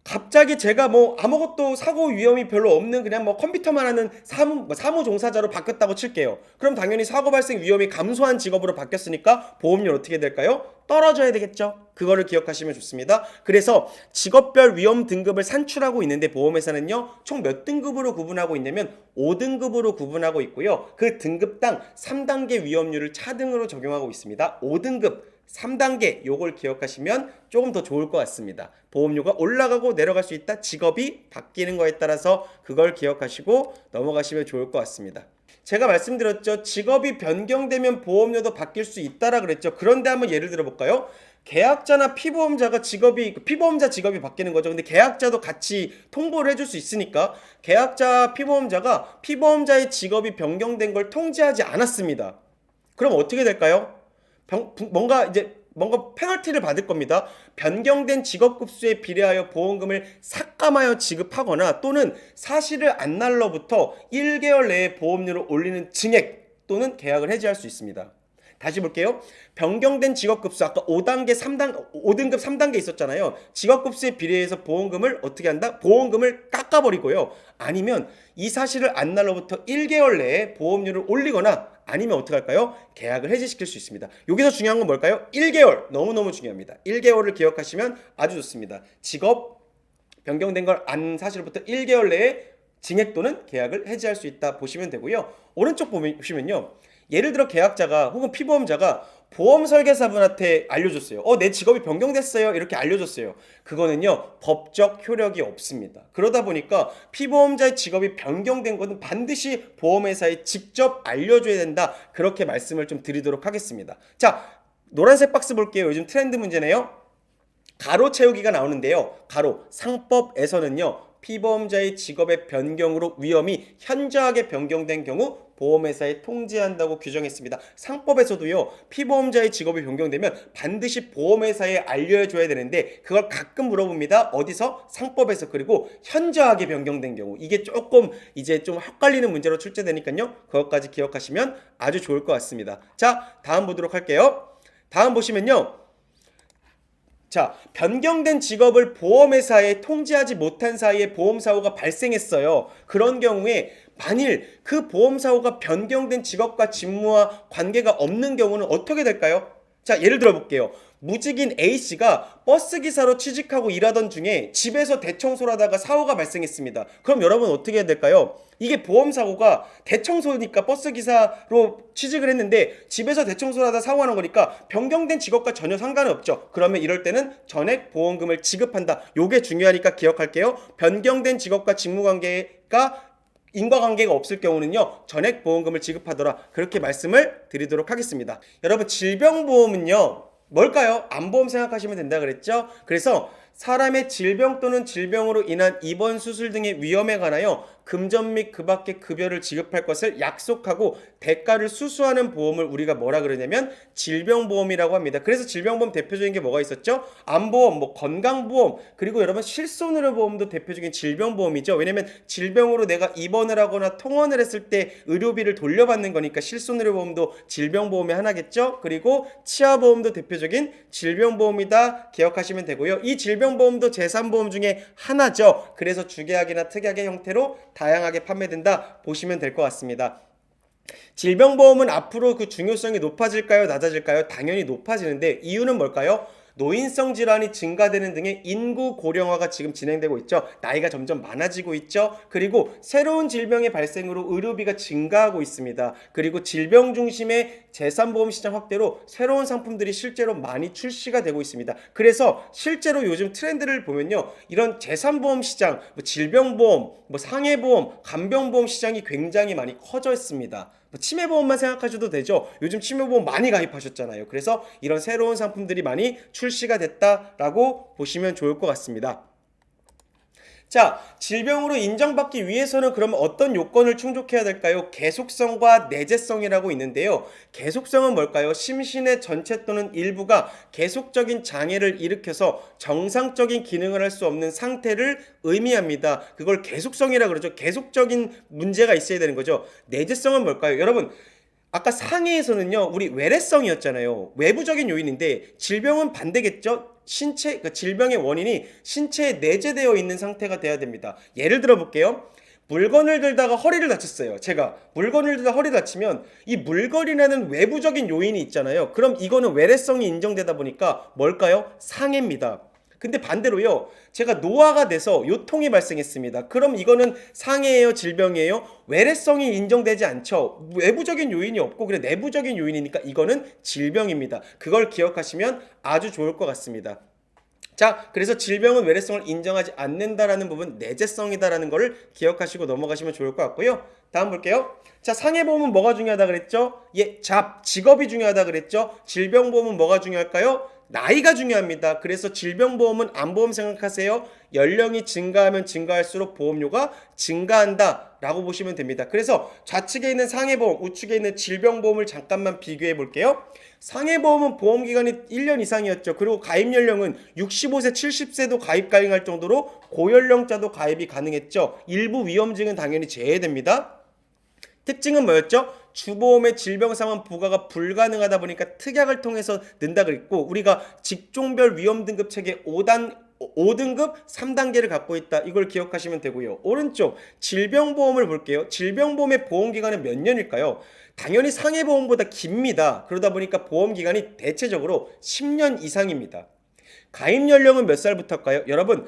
갑자기 제가 뭐 아무것도 사고 위험이 별로 없는 그냥 뭐 컴퓨터만 하는 사무 종사자로 바뀌었다고 칠게요. 그럼 당연히 사고 발생 위험이 감소한 직업으로 바뀌었으니까 보험료 어떻게 될까요? 떨어져야 되겠죠. 그거를 기억하시면 좋습니다. 그래서 직업별 위험 등급을 산출하고 있는데 보험회사는요, 총 몇 등급으로 구분하고 있냐면 5등급으로 구분하고 있고요. 그 등급당 3단계 위험률을 차등으로 적용하고 있습니다. 5등급 3단계 요걸 기억하시면 조금 더 좋을 것 같습니다. 보험료가 올라가고 내려갈 수 있다. 직업이 바뀌는 거에 따라서 그걸 기억하시고 넘어가시면 좋을 것 같습니다. 제가 말씀드렸죠. 직업이 변경되면 보험료도 바뀔 수 있다라 그랬죠. 그런데 한번 예를 들어 볼까요? 계약자나 피보험자가 피보험자 직업이 바뀌는 거죠. 근데 계약자도 같이 통보를 해줄 수 있으니까 계약자 피보험자가 피보험자의 직업이 변경된 걸 통지하지 않았습니다. 그럼 어떻게 될까요? 뭔가 페널티를 받을 겁니다. 변경된 직업급수에 비례하여 보험금을 삭감하여 지급하거나 또는 사실을 안 날로부터 1개월 내에 보험료를 올리는 증액 또는 계약을 해지할 수 있습니다. 다시 볼게요. 변경된 직업급수 아까 5등급 3단계 있었잖아요. 직업급수에 비례해서 보험금을 어떻게 한다? 보험금을 깎아버리고요. 아니면 이 사실을 안 날로부터 1개월 내에 보험료를 올리거나 아니면 어떻게 할까요? 계약을 해지시킬 수 있습니다. 여기서 중요한 건 뭘까요? 1개월. 너무너무 중요합니다. 1개월을 기억하시면 아주 좋습니다. 직업 변경된 걸 안 사실부터 1개월 내에 증액 또는 계약을 해지할 수 있다 보시면 되고요. 오른쪽 보시면요. 예를 들어 계약자가 혹은 피보험자가 보험 설계사분한테 알려줬어요. 내 직업이 변경됐어요. 이렇게 알려줬어요. 그거는요, 법적 효력이 없습니다. 그러다 보니까 피보험자의 직업이 변경된 것은 반드시 보험회사에 직접 알려줘야 된다. 그렇게 말씀을 좀 드리도록 하겠습니다. 자, 노란색 박스 볼게요. 요즘 트렌드 문제네요. 가로 채우기가 나오는데요. 상법에서는요, 피보험자의 직업의 변경으로 위험이 현저하게 변경된 경우 보험회사에 통지한다고 규정했습니다. 상법에서도요, 피보험자의 직업이 변경되면 반드시 보험회사에 알려줘야 되는데 그걸 가끔 물어봅니다. 어디서? 상법에서. 그리고 현저하게 변경된 경우, 이게 조금 이제 좀 헷갈리는 문제로 출제되니까요, 그것까지 기억하시면 아주 좋을 것 같습니다. 자, 다음 보도록 할게요. 다음 보시면요, 자, 변경된 직업을 보험회사에 통지하지 못한 사이에 보험사고가 발생했어요. 그런 경우에 만일 그 보험사고가 변경된 직업과 직무와 관계가 없는 경우는 어떻게 될까요? 자, 예를 들어 볼게요. 무직인 A씨가 버스기사로 취직하고 일하던 중에 집에서 대청소를 하다가 사고가 발생했습니다. 그럼 여러분 어떻게 해야 될까요? 이게 보험사고가 대청소니까 버스기사로 취직을 했는데 집에서 대청소를 하다 사고가 난 거니까 변경된 직업과 전혀 상관은 없죠. 그러면 이럴 때는 전액 보험금을 지급한다. 요게 중요하니까 기억할게요. 변경된 직업과 직무관계가 인과관계가 없을 경우는요, 전액 보험금을 지급하더라. 그렇게 말씀을 드리도록 하겠습니다. 여러분, 질병보험은요, 뭘까요? 암보험 생각하시면 된다 그랬죠? 그래서 사람의 질병 또는 질병으로 인한 입원 수술 등의 위험에 관하여 금전 및 그 밖의 급여를 지급할 것을 약속하고 대가를 수수하는 보험을 우리가 뭐라 그러냐면 질병보험이라고 합니다. 그래서 질병보험 대표적인 게 뭐가 있었죠? 암보험, 뭐 건강보험, 그리고 여러분 실손의료보험도 대표적인 질병보험이죠. 왜냐면 질병으로 내가 입원을 하거나 통원을 했을 때 의료비를 돌려받는 거니까 실손의료보험도 질병보험의 하나겠죠. 그리고 치아보험도 대표적인 질병보험이다 기억하시면 되고요. 이 질병보험도 재산보험 중에 하나죠. 그래서 주계약이나 특약의 형태로 다양하게 판매된다 보시면 될 것 같습니다. 질병보험은 앞으로 그 중요성이 높아질까요? 낮아질까요? 당연히 높아지는데 이유는 뭘까요? 노인성 질환이 증가되는 등의 인구 고령화가 지금 진행되고 있죠. 나이가 점점 많아지고 있죠. 그리고 새로운 질병의 발생으로 의료비가 증가하고 있습니다. 그리고 질병 중심의 재산보험 시장 확대로 새로운 상품들이 실제로 많이 출시가 되고 있습니다. 그래서 실제로 요즘 트렌드를 보면요, 이런 재산보험 시장, 질병보험, 상해보험, 간병보험 시장이 굉장히 많이 커져 있습니다. 치매보험만 생각하셔도 되죠. 요즘 치매보험 많이 가입하셨잖아요. 그래서 이런 새로운 상품들이 많이 출시가 됐다라고 보시면 좋을 것 같습니다. 자, 질병으로 인정받기 위해서는 그러면 어떤 요건을 충족해야 될까요? 계속성과 내재성이라고 있는데요. 계속성은 뭘까요? 심신의 전체 또는 일부가 계속적인 장애를 일으켜서 정상적인 기능을 할 수 없는 상태를 의미합니다. 그걸 계속성이라고 그러죠. 계속적인 문제가 있어야 되는 거죠. 내재성은 뭘까요? 여러분, 아까 상해에서는요, 우리 외래성이었잖아요. 외부적인 요인인데 질병은 반대겠죠? 질병의 원인이 신체에 내재되어 있는 상태가 돼야 됩니다. 예를 들어 볼게요. 물건을 들다가 허리를 다쳤어요. 제가 물건을 들다 허리 다치면 이 물건이라는 외부적인 요인이 있잖아요. 그럼 이거는 외래성이 인정되다 보니까 뭘까요? 상해입니다. 근데 반대로요, 제가 노화가 돼서 요통이 발생했습니다. 그럼 이거는 상해예요, 질병이에요? 외래성이 인정되지 않죠. 외부적인 요인이 없고 그래 내부적인 요인이니까 이거는 질병입니다. 그걸 기억하시면 아주 좋을 것 같습니다. 자, 그래서 질병은 외래성을 인정하지 않는다라는 부분, 내재성이다라는 거를 기억하시고 넘어가시면 좋을 것 같고요. 다음 볼게요. 자, 상해보험은 뭐가 중요하다 그랬죠? 직업이 중요하다 그랬죠? 질병보험은 뭐가 중요할까요? 나이가 중요합니다. 그래서 질병보험은 암보험 생각하세요. 연령이 증가하면 증가할수록 보험료가 증가한다 라고 보시면 됩니다. 그래서 좌측에 있는 상해보험, 우측에 있는 질병보험을 잠깐만 비교해 볼게요. 상해보험은 보험기간이 1년 이상이었죠. 그리고 가입연령은 65세, 70세도 가입 가능할 정도로 고연령자도 가입이 가능했죠. 일부 위험증은 당연히 제외됩니다. 특징은 뭐였죠? 주보험의 질병상환 부과가 불가능하다 보니까 특약을 통해서 는다 그랬고, 우리가 직종별 위험 등급 체계 5등급 3단계를 갖고 있다. 이걸 기억하시면 되고요. 오른쪽 질병보험을 볼게요. 질병보험의 보험기간은 몇 년일까요? 당연히 상해보험보다 깁니다. 그러다 보니까 보험기간이 대체적으로 10년 이상입니다. 가입연령은 몇 살부터일까요? 여러분,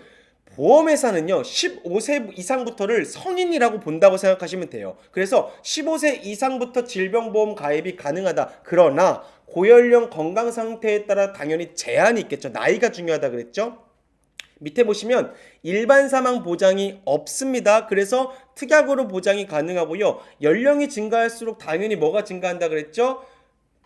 보험회사는요 15세 이상부터를 성인이라고 본다고 생각하시면 돼요. 그래서 15세 이상부터 질병보험 가입이 가능하다. 그러나 고연령 건강 상태에 따라 당연히 제한이 있겠죠. 나이가 중요하다 그랬죠. 밑에 보시면 일반 사망 보장이 없습니다. 그래서 특약으로 보장이 가능하고요. 연령이 증가할수록 당연히 뭐가 증가한다 그랬죠?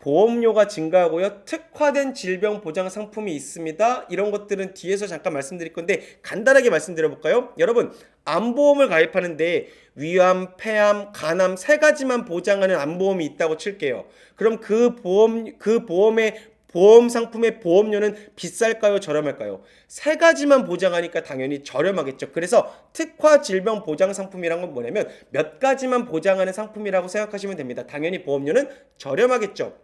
보험료가 증가하고요. 특화된 질병 보장 상품이 있습니다. 이런 것들은 뒤에서 잠깐 말씀드릴 건데 간단하게 말씀드려 볼까요? 여러분, 암보험을 가입하는데 위암, 폐암, 간암 세 가지만 보장하는 암보험이 있다고 칠게요. 그럼 그 보험의 보험 상품의 보험료는 비쌀까요? 저렴할까요? 세 가지만 보장하니까 당연히 저렴하겠죠. 그래서 특화 질병 보장 상품이란 건 뭐냐면 몇 가지만 보장하는 상품이라고 생각하시면 됩니다. 당연히 보험료는 저렴하겠죠.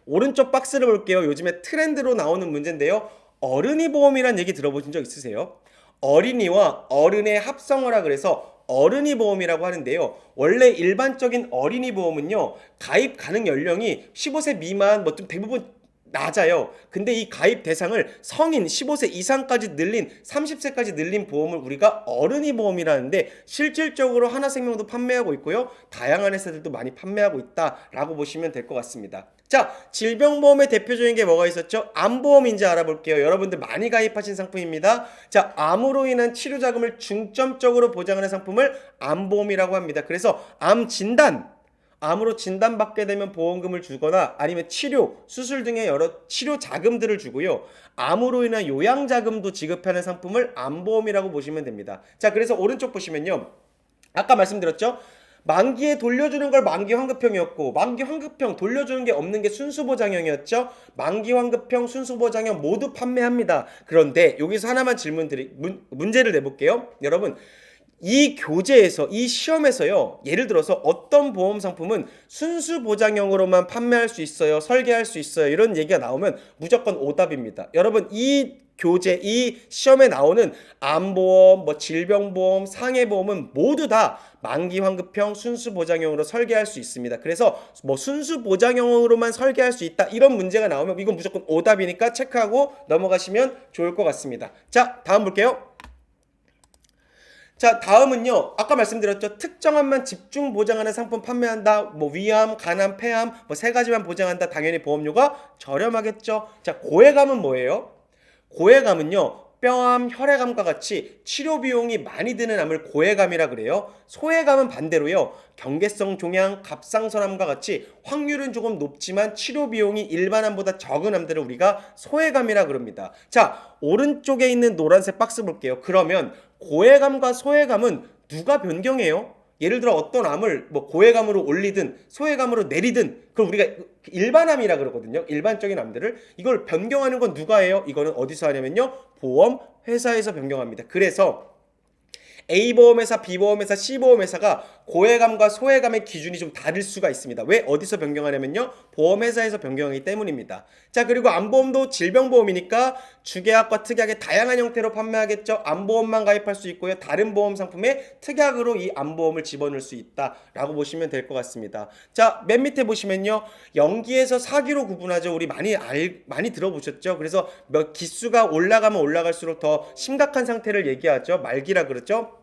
오른쪽 박스를 볼게요. 요즘에 트렌드로 나오는 문제인데요. 어른이 보험이란 얘기 들어보신 적 있으세요? 어린이와 어른의 합성어라 그래서 어른이 보험이라고 하는데요. 원래 일반적인 어린이 보험은요. 가입 가능 연령이 15세 미만 뭐 좀 대부분 낮아요. 근데 이 가입 대상을 성인 15세 이상까지 늘린 30세까지 늘린 보험을 우리가 어른이 보험이라는데 실질적으로 하나생명도 판매하고 있고요. 다양한 회사들도 많이 판매하고 있다라고 보시면 될 것 같습니다. 자, 질병보험의 대표적인 게 뭐가 있었죠? 암보험인지 알아볼게요. 여러분들 많이 가입하신 상품입니다. 자, 암으로 인한 치료 자금을 중점적으로 보장하는 상품을 암보험이라고 합니다. 그래서 암 진단, 암으로 진단받게 되면 보험금을 주거나 아니면 치료, 수술 등의 여러 치료 자금들을 주고요. 암으로 인한 요양 자금도 지급하는 상품을 암보험이라고 보시면 됩니다. 자, 그래서 오른쪽 보시면요. 아까 말씀드렸죠? 만기에 돌려주는 걸 만기 환급형이었고 만기 환급형 돌려주는 게 없는 게 순수보장형이었죠. 만기 환급형, 순수보장형 모두 판매합니다. 그런데 여기서 하나만 문제를 내볼게요. 여러분, 이 교재에서 이 시험에서요. 예를 들어서 어떤 보험 상품은 순수 보장형으로만 판매할 수 있어요. 설계할 수 있어요. 이런 얘기가 나오면 무조건 오답입니다. 여러분, 이 교재, 이 시험에 나오는 암보험, 뭐 질병보험, 상해보험은 모두 다 만기 환급형, 순수 보장형으로 설계할 수 있습니다. 그래서 뭐 순수 보장형으로만 설계할 수 있다 이런 문제가 나오면 이건 무조건 오답이니까 체크하고 넘어가시면 좋을 것 같습니다. 자, 다음 볼게요. 자, 다음은요. 아까 말씀드렸죠. 특정한만 집중 보장하는 상품 판매한다. 뭐 위암, 간암, 폐암 뭐 세 가지만 보장한다. 당연히 보험료가 저렴하겠죠. 자, 고해감은 뭐예요? 고해감은요. 뼈암, 혈액암과 같이 치료 비용이 많이 드는 암을 고해감이라 그래요. 소해감은 반대로요. 경계성 종양, 갑상선암과 같이 확률은 조금 높지만 치료 비용이 일반암보다 적은 암들을 우리가 소해감이라 그럽니다. 자, 오른쪽에 있는 노란색 박스 볼게요. 그러면 고해감과 소해감은 누가 변경해요? 예를 들어 어떤 암을 뭐 고해감으로 올리든 소해감으로 내리든 그걸 우리가 일반암이라 그러거든요. 일반적인 암들을 이걸 변경하는 건 누가 해요? 이거는 어디서 하냐면요. 보험 회사에서 변경합니다. 그래서 A보험회사, B보험회사, C보험회사가 고해감과 소해감의 기준이 좀 다를 수가 있습니다. 왜? 어디서 변경하냐면요. 보험회사에서 변경하기 때문입니다. 자, 그리고 암보험도 질병보험이니까 주계약과 특약의 다양한 형태로 판매하겠죠. 암보험만 가입할 수 있고요. 다른 보험 상품에 특약으로 이 암보험을 집어넣을 수 있다라고 보시면 될 것 같습니다. 자, 맨 밑에 보시면요. 연기에서 사기로 구분하죠. 우리 많이 들어보셨죠? 그래서 기수가 올라가면 올라갈수록 더 심각한 상태를 얘기하죠. 말기라 그러죠.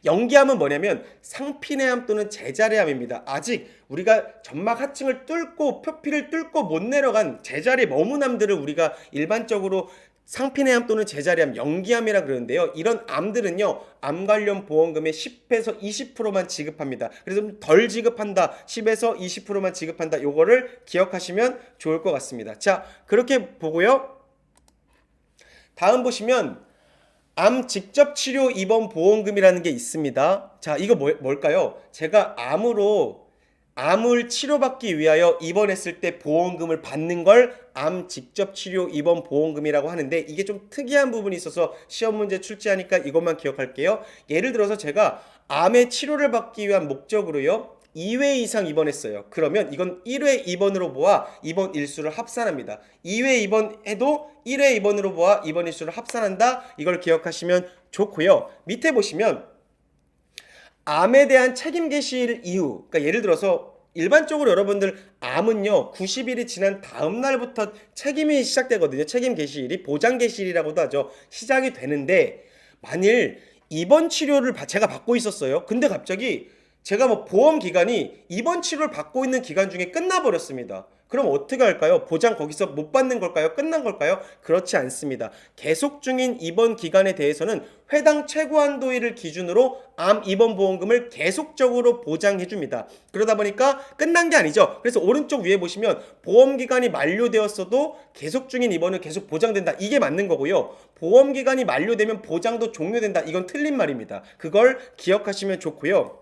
연기암은 뭐냐면 상피내암 또는 제자리암입니다. 아직 우리가 점막 하층을 뚫고 표피를 뚫고 못 내려간 제자리에 머문 암들을 우리가 일반적으로 상피내암 또는 제자리암, 연기암이라 그러는데요. 이런 암들은요. 암 관련 보험금의 10에서 20%만 지급합니다. 그래서 좀 덜 지급한다. 10에서 20%만 지급한다. 요거를 기억하시면 좋을 것 같습니다. 자, 그렇게 보고요. 다음 보시면 암 직접 치료 입원 보험금이라는 게 있습니다. 자, 이거 뭘까요? 제가 암을 치료받기 위하여 입원했을 때 보험금을 받는 걸 암 직접 치료 입원 보험금이라고 하는데 이게 좀 특이한 부분이 있어서 시험 문제 출제하니까 이것만 기억할게요. 예를 들어서 제가 암의 치료를 받기 위한 목적으로요. 2회 이상 입원했어요. 그러면 이건 1회 입원으로 보아 입원 일수를 합산합니다. 2회 입원해도 1회 입원으로 보아 입원 일수를 합산한다. 이걸 기억하시면 좋고요. 밑에 보시면 암에 대한 책임 개시일 이후, 그러니까 예를 들어서 일반적으로 여러분들 암은요 90일이 지난 다음 날부터 책임이 시작되거든요. 책임 개시일이 보장 개시일이라고도 하죠. 시작이 되는데 만일 입원 치료를 제가 받고 있었어요. 근데 갑자기 제가 뭐 보험 기간이 입원 치료를 받고 있는 기간 중에 끝나버렸습니다. 그럼 어떻게 할까요? 보장 거기서 못 받는 걸까요? 끝난 걸까요? 그렇지 않습니다. 계속 중인 입원 기간에 대해서는 회당 최고 한도일을 기준으로 암 입원 보험금을 계속적으로 보장해 줍니다. 그러다 보니까 끝난 게 아니죠. 그래서 오른쪽 위에 보시면 보험 기간이 만료되었어도 계속 중인 입원은 계속 보장된다. 이게 맞는 거고요. 보험 기간이 만료되면 보장도 종료된다. 이건 틀린 말입니다. 그걸 기억하시면 좋고요.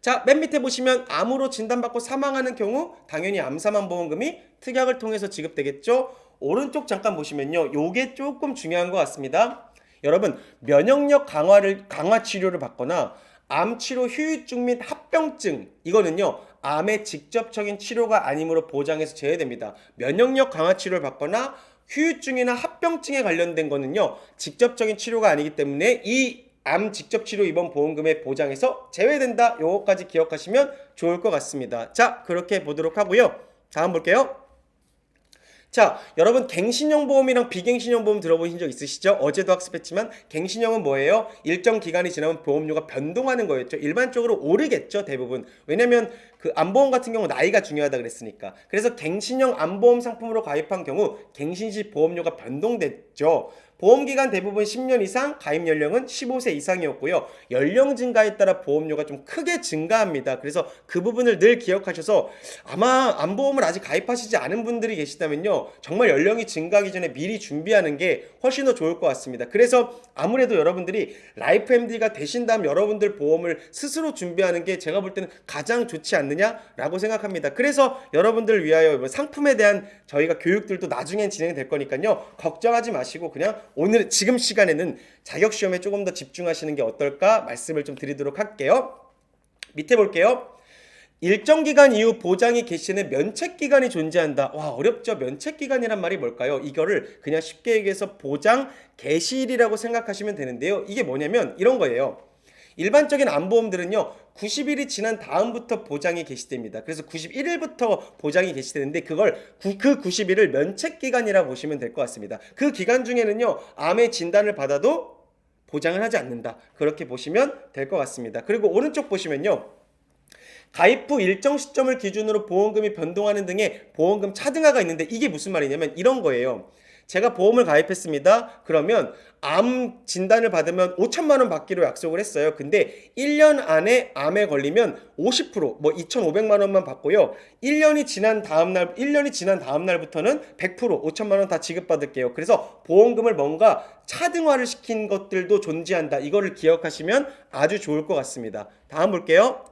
자, 맨 밑에 보시면 암으로 진단받고 사망하는 경우 당연히 암사망 보험금이 특약을 통해서 지급되겠죠. 오른쪽 잠깐 보시면요. 요게 조금 중요한 것 같습니다. 여러분, 면역력 강화 치료를 받거나 암 치료 후유증 및 합병증, 이거는요. 암의 직접적인 치료가 아니므로 보장에서 제외됩니다. 면역력 강화 치료를 받거나 후유증이나 합병증에 관련된 거는요. 직접적인 치료가 아니기 때문에 이 암 직접 치료 입원 보험금의 보장에서 제외된다. 요거까지 기억하시면 좋을 것 같습니다. 자, 그렇게 보도록 하고요. 다음 볼게요. 자, 여러분 갱신형 보험이랑 비갱신형 보험 들어보신 적 있으시죠? 어제도 학습했지만 갱신형은 뭐예요? 일정 기간이 지나면 보험료가 변동하는 거였죠. 일반적으로 오르겠죠, 대부분. 왜냐면 그 암보험 같은 경우 나이가 중요하다 그랬으니까. 그래서 갱신형 암보험 상품으로 가입한 경우 갱신 시 보험료가 변동됐죠. 보험기간 대부분 10년 이상, 가입 연령은 15세 이상이었고요. 연령 증가에 따라 보험료가 좀 크게 증가합니다. 그래서 그 부분을 늘 기억하셔서 아마 암보험을 아직 가입하시지 않은 분들이 계시다면요. 정말 연령이 증가하기 전에 미리 준비하는 게 훨씬 더 좋을 것 같습니다. 그래서 아무래도 여러분들이 라이프 MD가 되신 다음 여러분들 보험을 스스로 준비하는 게 제가 볼 때는 가장 좋지 않느냐라고 생각합니다. 그래서 여러분들을 위하여 상품에 대한 저희가 교육들도 나중엔 진행될 거니까요. 걱정하지 마시고 그냥 오늘 지금 시간에는 자격시험에 조금 더 집중하시는 게 어떨까 말씀을 좀 드리도록 할게요. 밑에 볼게요. 일정 기간 이후 보장이 개시되는 면책기간이 존재한다. 와, 어렵죠? 면책기간이란 말이 뭘까요? 이거를 그냥 쉽게 얘기해서 보장 개시일이라고 생각하시면 되는데요. 이게 뭐냐면 이런 거예요. 일반적인 암보험들은요 90일이 지난 다음부터 보장이 개시됩니다. 그래서 91일부터 보장이 개시되는데 그 90일을 면책기간이라고 보시면 될 것 같습니다. 그 기간 중에는요 암의 진단을 받아도 보장을 하지 않는다. 그렇게 보시면 될 것 같습니다. 그리고 오른쪽 보시면요 가입 후 일정 시점을 기준으로 보험금이 변동하는 등의 보험금 차등화가 있는데 이게 무슨 말이냐면 이런 거예요. 제가 보험을 가입했습니다. 그러면 암 진단을 받으면 5천만 원 받기로 약속을 했어요. 근데 1년 안에 암에 걸리면 50%, 뭐 2,500만 원만 받고요. 1년이 지난 다음 날부터는 100% 5천만 원 다 지급받을게요. 그래서 보험금을 뭔가 차등화를 시킨 것들도 존재한다. 이거를 기억하시면 아주 좋을 것 같습니다. 다음 볼게요.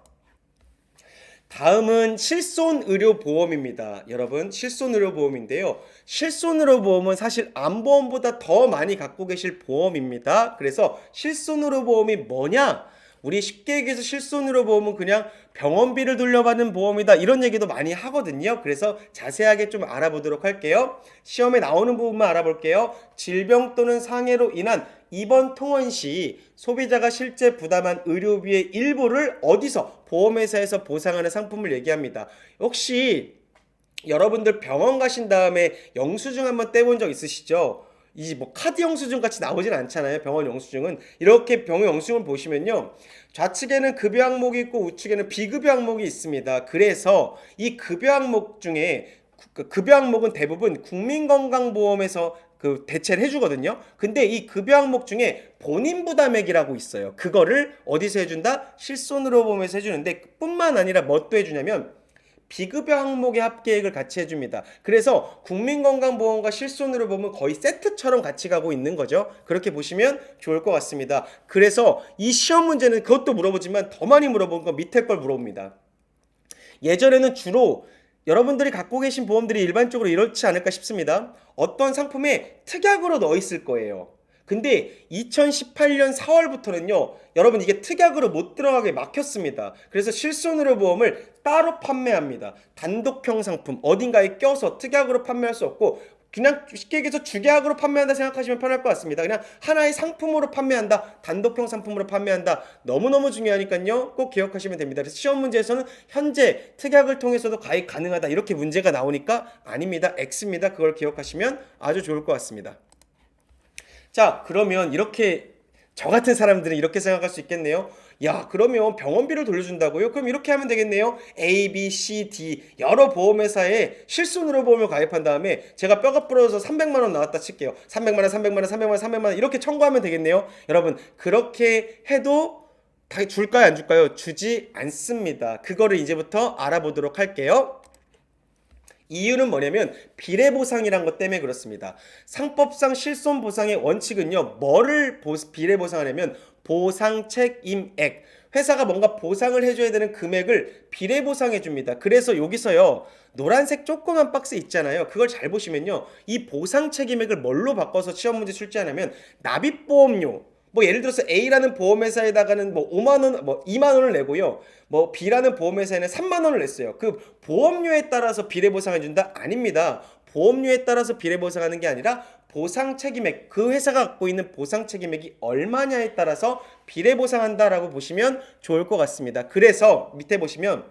다음은 실손의료보험입니다. 여러분, 실손의료보험인데요. 실손의료보험은 사실 암보험보다 더 많이 갖고 계실 보험입니다. 그래서 실손의료보험이 뭐냐? 우리 쉽게 얘기해서 실손의료보험은 그냥 병원비를 돌려받는 보험이다. 이런 얘기도 많이 하거든요. 그래서 자세하게 좀 알아보도록 할게요. 시험에 나오는 부분만 알아볼게요. 질병 또는 상해로 인한 입원 통원 시 소비자가 실제 부담한 의료비의 일부를 어디서 보험회사에서 보상하는 상품을 얘기합니다. 혹시 여러분들 병원 가신 다음에 영수증 한번 떼본 적 있으시죠? 이 뭐 카드 영수증 같이 나오진 않잖아요. 병원 영수증은 이렇게 병원 영수증을 보시면요 좌측에는 급여 항목이 있고 우측에는 비급여 항목이 있습니다. 그래서 이 급여 항목 중에 급여 항목은 대부분 국민건강보험에서 그 대체를 해주거든요. 근데 이 급여 항목 중에 본인 부담액이라고 있어요. 그거를 어디서 해준다? 실손의료보험에서 해주는데 뿐만 아니라 뭐 또 해주냐면 비급여 항목의 합계액을 같이 해줍니다. 그래서 국민건강보험과 실손의료보험은 거의 세트처럼 같이 가고 있는 거죠. 그렇게 보시면 좋을 것 같습니다. 그래서 이 시험 문제는 그것도 물어보지만 더 많이 물어본 건 밑에 걸 물어봅니다. 예전에는 주로 여러분들이 갖고 계신 보험들이 일반적으로 이렇지 않을까 싶습니다. 어떤 상품에 특약으로 넣어 있을 거예요. 근데 2018년 4월부터는요 여러분 이게 특약으로 못 들어가게 막혔습니다. 그래서 실손의료보험을 따로 판매합니다. 단독형 상품 어딘가에 껴서 특약으로 판매할 수 없고 그냥 쉽게 얘기해서 주계약으로 판매한다 생각하시면 편할 것 같습니다. 그냥 하나의 상품으로 판매한다. 단독형 상품으로 판매한다. 너무너무 중요하니까요. 꼭 기억하시면 됩니다. 그래서 시험 문제에서는 현재 특약을 통해서도 가입 가능하다. 이렇게 문제가 나오니까 아닙니다. X입니다. 그걸 기억하시면 아주 좋을 것 같습니다. 자, 그러면 이렇게 저 같은 사람들은 이렇게 생각할 수 있겠네요. 야, 그러면 병원비를 돌려준다고요? 그럼 이렇게 하면 되겠네요. A, B, C, D 여러 보험회사에 실손으로 보험을 가입한 다음에 제가 뼈가 부러져서 300만 원 나왔다 칠게요. 300만 원, 300만 원, 300만 원, 300만 원 이렇게 청구하면 되겠네요. 여러분, 그렇게 해도 다 줄까요, 안 줄까요? 주지 않습니다. 그거를 이제부터 알아보도록 할게요. 이유는 뭐냐면 비례보상이란 것 때문에 그렇습니다. 상법상 실손보상의 원칙은요, 뭐를 비례보상하냐면 보상책임액, 회사가 뭔가 보상을 해줘야 되는 금액을 비례보상해 줍니다. 그래서 여기서요, 노란색 조그만 박스 있잖아요. 그걸 잘 보시면요, 이 보상책임액을 뭘로 바꿔서 시험 문제 출제하냐면 납입보험료, 뭐 예를 들어서 A라는 보험회사에다가는 뭐 5만 원, 뭐 2만 원을 내고요. 뭐 B라는 보험회사에는 3만 원을 냈어요. 그 보험료에 따라서 비례보상해 준다? 아닙니다. 보험료에 따라서 비례보상하는 게 아니라 보상 책임액, 그 회사가 갖고 있는 보상 책임액이 얼마냐에 따라서 비례보상한다라고 보시면 좋을 것 같습니다. 그래서 밑에 보시면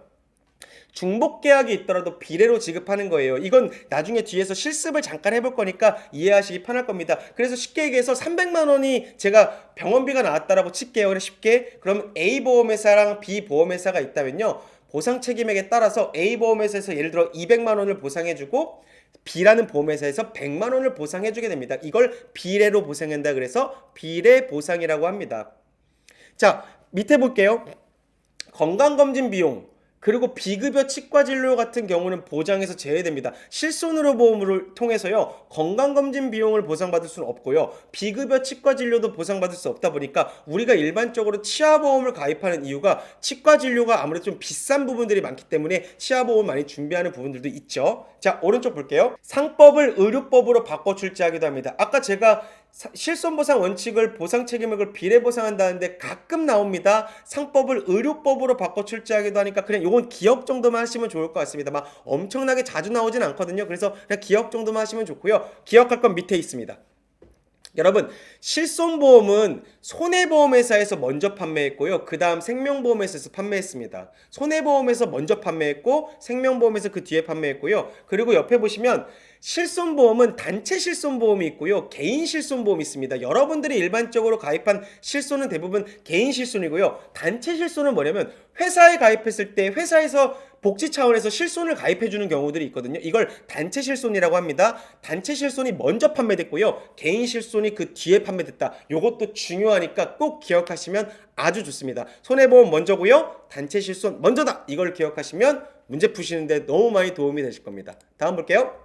중복 계약이 있더라도 비례로 지급하는 거예요. 이건 나중에 뒤에서 실습을 잠깐 해볼 거니까 이해하시기 편할 겁니다. 그래서 쉽게 얘기해서 300만 원이 제가 병원비가 나왔다라고 칠게요. 그래 쉽게. 그럼 A 보험회사랑 B 보험회사가 있다면요, 보상 책임액에 따라서 A 보험회사에서 예를 들어 200만 원을 보상해주고 B라는 보험회사에서 100만 원을 보상해주게 됩니다. 이걸 비례로 보상한다 그래서 비례 보상이라고 합니다. 자, 밑에 볼게요. 건강검진 비용 그리고 비급여 치과진료 같은 경우는 보장에서 제외됩니다. 실손의료 보험을 통해서요, 건강검진 비용을 보상받을 수는 없고요, 비급여 치과진료도 보상받을 수 없다 보니까 우리가 일반적으로 치아보험을 가입하는 이유가 치과진료가 아무래도 좀 비싼 부분들이 많기 때문에 치아보험 많이 준비하는 부분들도 있죠. 자, 오른쪽 볼게요. 상법을 의료법으로 바꿔 출제하기도 합니다. 아까 제가 실손보상 원칙을 보상 책임액을 비례보상한다는데 가끔 나옵니다. 상법을 의료법으로 바꿔 출제하기도 하니까 그냥 요건 기억 정도만 하시면 좋을 것 같습니다. 막 엄청나게 자주 나오진 않거든요. 그래서 그냥 기억 정도만 하시면 좋고요. 기억할 건 밑에 있습니다. 여러분, 실손보험은 손해보험회사에서 먼저 판매했고요, 그 다음 생명보험회사에서 판매했습니다. 손해보험에서 먼저 판매했고 생명보험에서 그 뒤에 판매했고요. 그리고 옆에 보시면 실손보험은 단체 실손보험이 있고요, 개인 실손보험이 있습니다. 여러분들이 일반적으로 가입한 실손은 대부분 개인 실손이고요, 단체 실손은 뭐냐면 회사에 가입했을 때 회사에서 복지 차원에서 실손을 가입해주는 경우들이 있거든요. 이걸 단체 실손이라고 합니다. 단체 실손이 먼저 판매됐고요, 개인 실손이 그 뒤에 판매됐다. 요것도 중요하니까 꼭 기억하시면 아주 좋습니다. 손해보험 먼저고요, 단체 실손 먼저다. 이걸 기억하시면 문제 푸시는데 너무 많이 도움이 되실 겁니다. 다음 볼게요.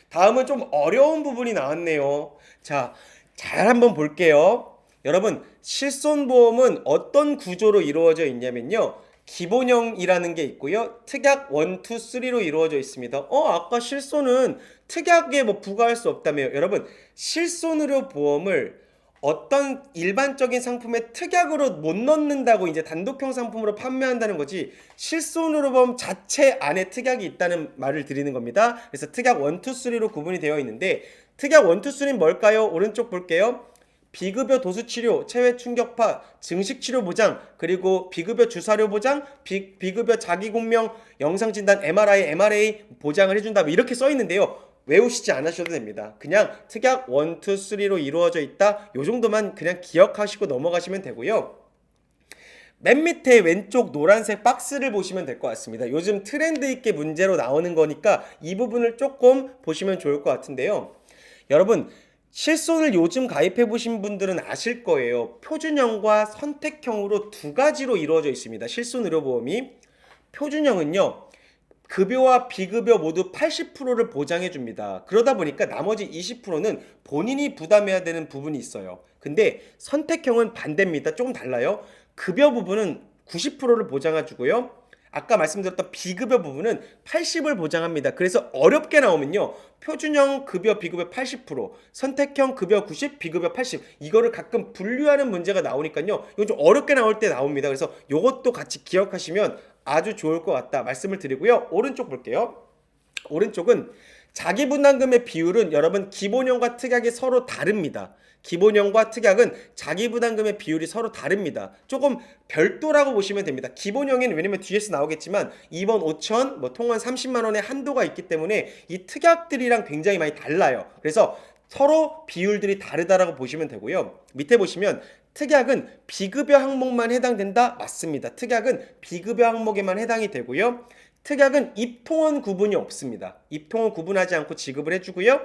다음은 좀 어려운 부분이 나왔네요. 자, 잘 한번 볼게요. 여러분, 실손보험은 어떤 구조로 이루어져 있냐면요, 기본형이라는 게 있고요, 특약 1, 2, 3로 이루어져 있습니다. 아까 실손은 특약에 뭐 부과할 수 없다며요. 여러분, 실손의료 보험을 어떤 일반적인 상품에 특약으로 못 넣는다고 이제 단독형 상품으로 판매한다는 거지, 실손의료 보험 자체 안에 특약이 있다는 말을 드리는 겁니다. 그래서 특약 1, 2, 3로 구분이 되어 있는데, 특약 1, 2, 3는 뭘까요? 오른쪽 볼게요. 비급여 도수치료, 체외 충격파, 증식치료 보장, 그리고 비급여 주사료 보장, 비급여 자기공명 영상진단 MRI, MRA 보장을 해준다, 이렇게 써 있는데요. 외우시지 않으셔도 됩니다. 그냥 특약 1, 2, 3로 이루어져 있다, 요 정도만 그냥 기억하시고 넘어가시면 되고요. 맨 밑에 왼쪽 노란색 박스를 보시면 될 것 같습니다. 요즘 트렌드 있게 문제로 나오는 거니까 이 부분을 조금 보시면 좋을 것 같은데요. 여러분, 실손을 요즘 가입해 보신 분들은 아실 거예요. 표준형과 선택형으로 두 가지로 이루어져 있습니다. 실손의료보험이. 표준형은요, 급여와 비급여 모두 80%를 보장해 줍니다. 그러다 보니까 나머지 20%는 본인이 부담해야 되는 부분이 있어요. 근데 선택형은 반대입니다. 조금 달라요. 급여 부분은 90%를 보장해 주고요, 아까 말씀드렸던 비급여 부분은 80을 보장합니다. 그래서 어렵게 나오면요, 표준형 급여 비급여 80%, 선택형 급여 90, 비급여 80, 이거를 가끔 분류하는 문제가 나오니까요, 이거 좀 어렵게 나올 때 나옵니다. 그래서 이것도 같이 기억하시면 아주 좋을 것 같다 말씀을 드리고요. 오른쪽 볼게요. 오른쪽은 자기부담금의 비율은 여러분 기본형과 특약이 서로 다릅니다. 기본형과 특약은 자기부담금의 비율이 서로 다릅니다. 조금 별도라고 보시면 됩니다. 기본형에는 왜냐면 뒤에서 나오겠지만 2번 5천, 뭐 통원 30만 원의 한도가 있기 때문에 이 특약들이랑 굉장히 많이 달라요. 그래서 서로 비율들이 다르다라고 보시면 되고요. 밑에 보시면 특약은 비급여 항목만 해당된다? 맞습니다. 특약은 비급여 항목에만 해당이 되고요. 특약은 입통원 구분이 없습니다. 입통원 구분하지 않고 지급을 해주고요.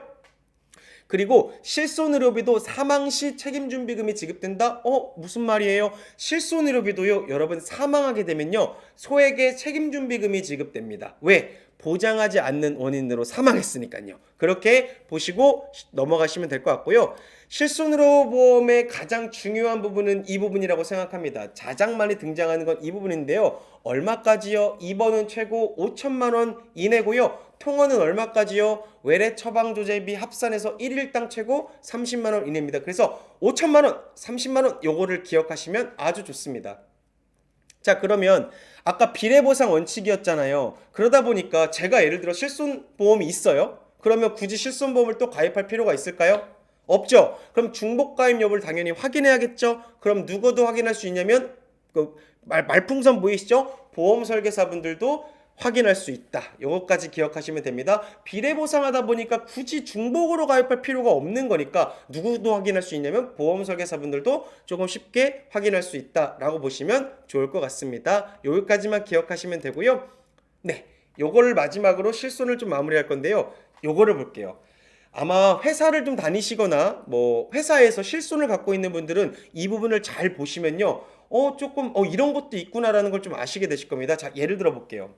그리고 실손의료비도 사망 시 책임준비금이 지급된다? 무슨 말이에요? 실손의료비도요, 여러분 사망하게 되면요, 소액의 책임준비금이 지급됩니다. 왜? 보장하지 않는 원인으로 사망했으니까요. 그렇게 보시고 넘어가시면 될 것 같고요. 실손의료보험의 가장 중요한 부분은 이 부분이라고 생각합니다. 가장 많이 등장하는 건 이 부분인데요. 얼마까지요? 2번은 최고 5천만 원 이내고요. 통원은 얼마까지요? 외래 처방조제비 합산해서 1일당 최고 30만 원 이내입니다. 그래서 5천만 원, 30만 원 요거를 기억하시면 아주 좋습니다. 자, 그러면 아까 비례보상 원칙이었잖아요. 그러다 보니까 제가 예를 들어 실손보험이 있어요. 그러면 굳이 실손보험을 또 가입할 필요가 있을까요? 없죠. 그럼 중복가입 여부를 당연히 확인해야겠죠. 그럼 누구도 확인할 수 있냐면 말풍선 보이시죠? 보험 설계사분들도 확인할 수 있다. 요것까지 기억하시면 됩니다. 비례보상하다 보니까 굳이 중복으로 가입할 필요가 없는 거니까 누구도 확인할 수 있냐면 보험 설계사분들도 조금 쉽게 확인할 수 있다라고 보시면 좋을 것 같습니다. 여기까지만 기억하시면 되고요. 네, 요거를 마지막으로 실손을 좀 마무리할 건데요. 요거를 볼게요. 아마 회사를 좀 다니시거나 뭐 회사에서 실손을 갖고 있는 분들은 이 부분을 잘 보시면요. 조금 이런 것도 있구나라는 걸 좀 아시게 되실 겁니다. 자, 예를 들어 볼게요.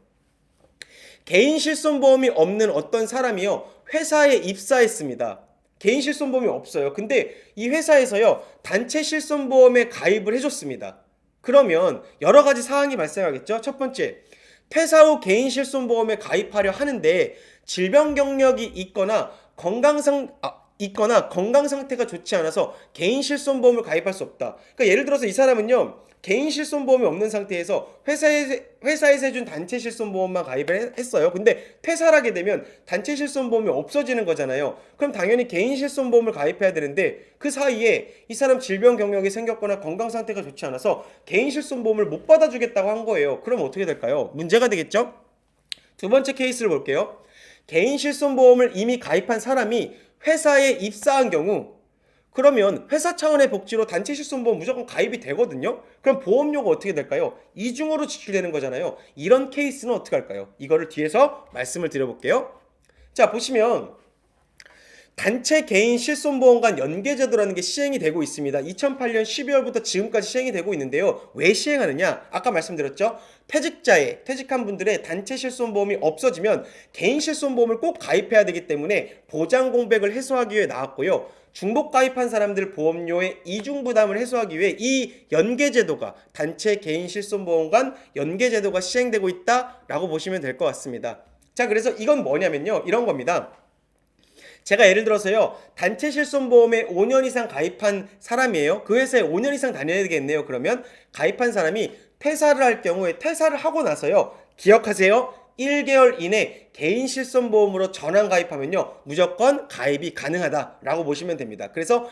개인 실손보험이 없는 어떤 사람이요, 회사에 입사했습니다. 개인 실손보험이 없어요. 근데 이 회사에서요, 단체 실손보험에 가입을 해줬습니다. 그러면 여러 가지 사항이 발생하겠죠. 첫 번째, 퇴사 후 개인 실손보험에 가입하려 하는데 질병 경력이 있거나 건강 상태가 좋지 않아서 개인 실손보험을 가입할 수 없다. 그러니까 예를 들어서 이 사람은요, 개인 실손보험이 없는 상태에서 회사에서 해준 단체 실손보험만 가입을 했어요. 근데 퇴사를 하게 되면 단체 실손보험이 없어지는 거잖아요. 그럼 당연히 개인 실손보험을 가입해야 되는데 그 사이에 이 사람 질병 경력이 생겼거나 건강 상태가 좋지 않아서 개인 실손보험을 못 받아주겠다고 한 거예요. 그럼 어떻게 될까요? 문제가 되겠죠? 두 번째 케이스를 볼게요. 개인 실손보험을 이미 가입한 사람이 회사에 입사한 경우, 그러면 회사 차원의 복지로 단체 실손보험 무조건 가입이 되거든요. 그럼 보험료가 어떻게 될까요? 이중으로 지출되는 거잖아요. 이런 케이스는 어떻게 할까요? 이거를 뒤에서 말씀을 드려볼게요. 자, 보시면 단체 개인 실손보험관 연계제도라는 게 시행이 되고 있습니다. 2008년 12월부터 지금까지 시행이 되고 있는데요. 왜 시행하느냐? 아까 말씀드렸죠. 퇴직한 분들의 단체 실손보험이 없어지면 개인 실손보험을 꼭 가입해야 되기 때문에 보장 공백을 해소하기 위해 나왔고요. 중복 가입한 사람들 보험료의 이중 부담을 해소하기 위해 이 연계제도가, 단체 개인 실손보험관 연계제도가 시행되고 있다라고 보시면 될 것 같습니다. 자, 그래서 이건 뭐냐면요, 이런 겁니다. 제가 예를 들어서요, 단체 실손보험에 5년 이상 가입한 사람이에요. 그 회사에 5년 이상 다녀야 되겠네요. 그러면 가입한 사람이 퇴사를 할 경우에, 퇴사를 하고 나서요, 기억하세요, 1개월 이내 개인 실손보험으로 전환 가입하면요, 무조건 가입이 가능하다라고 보시면 됩니다. 그래서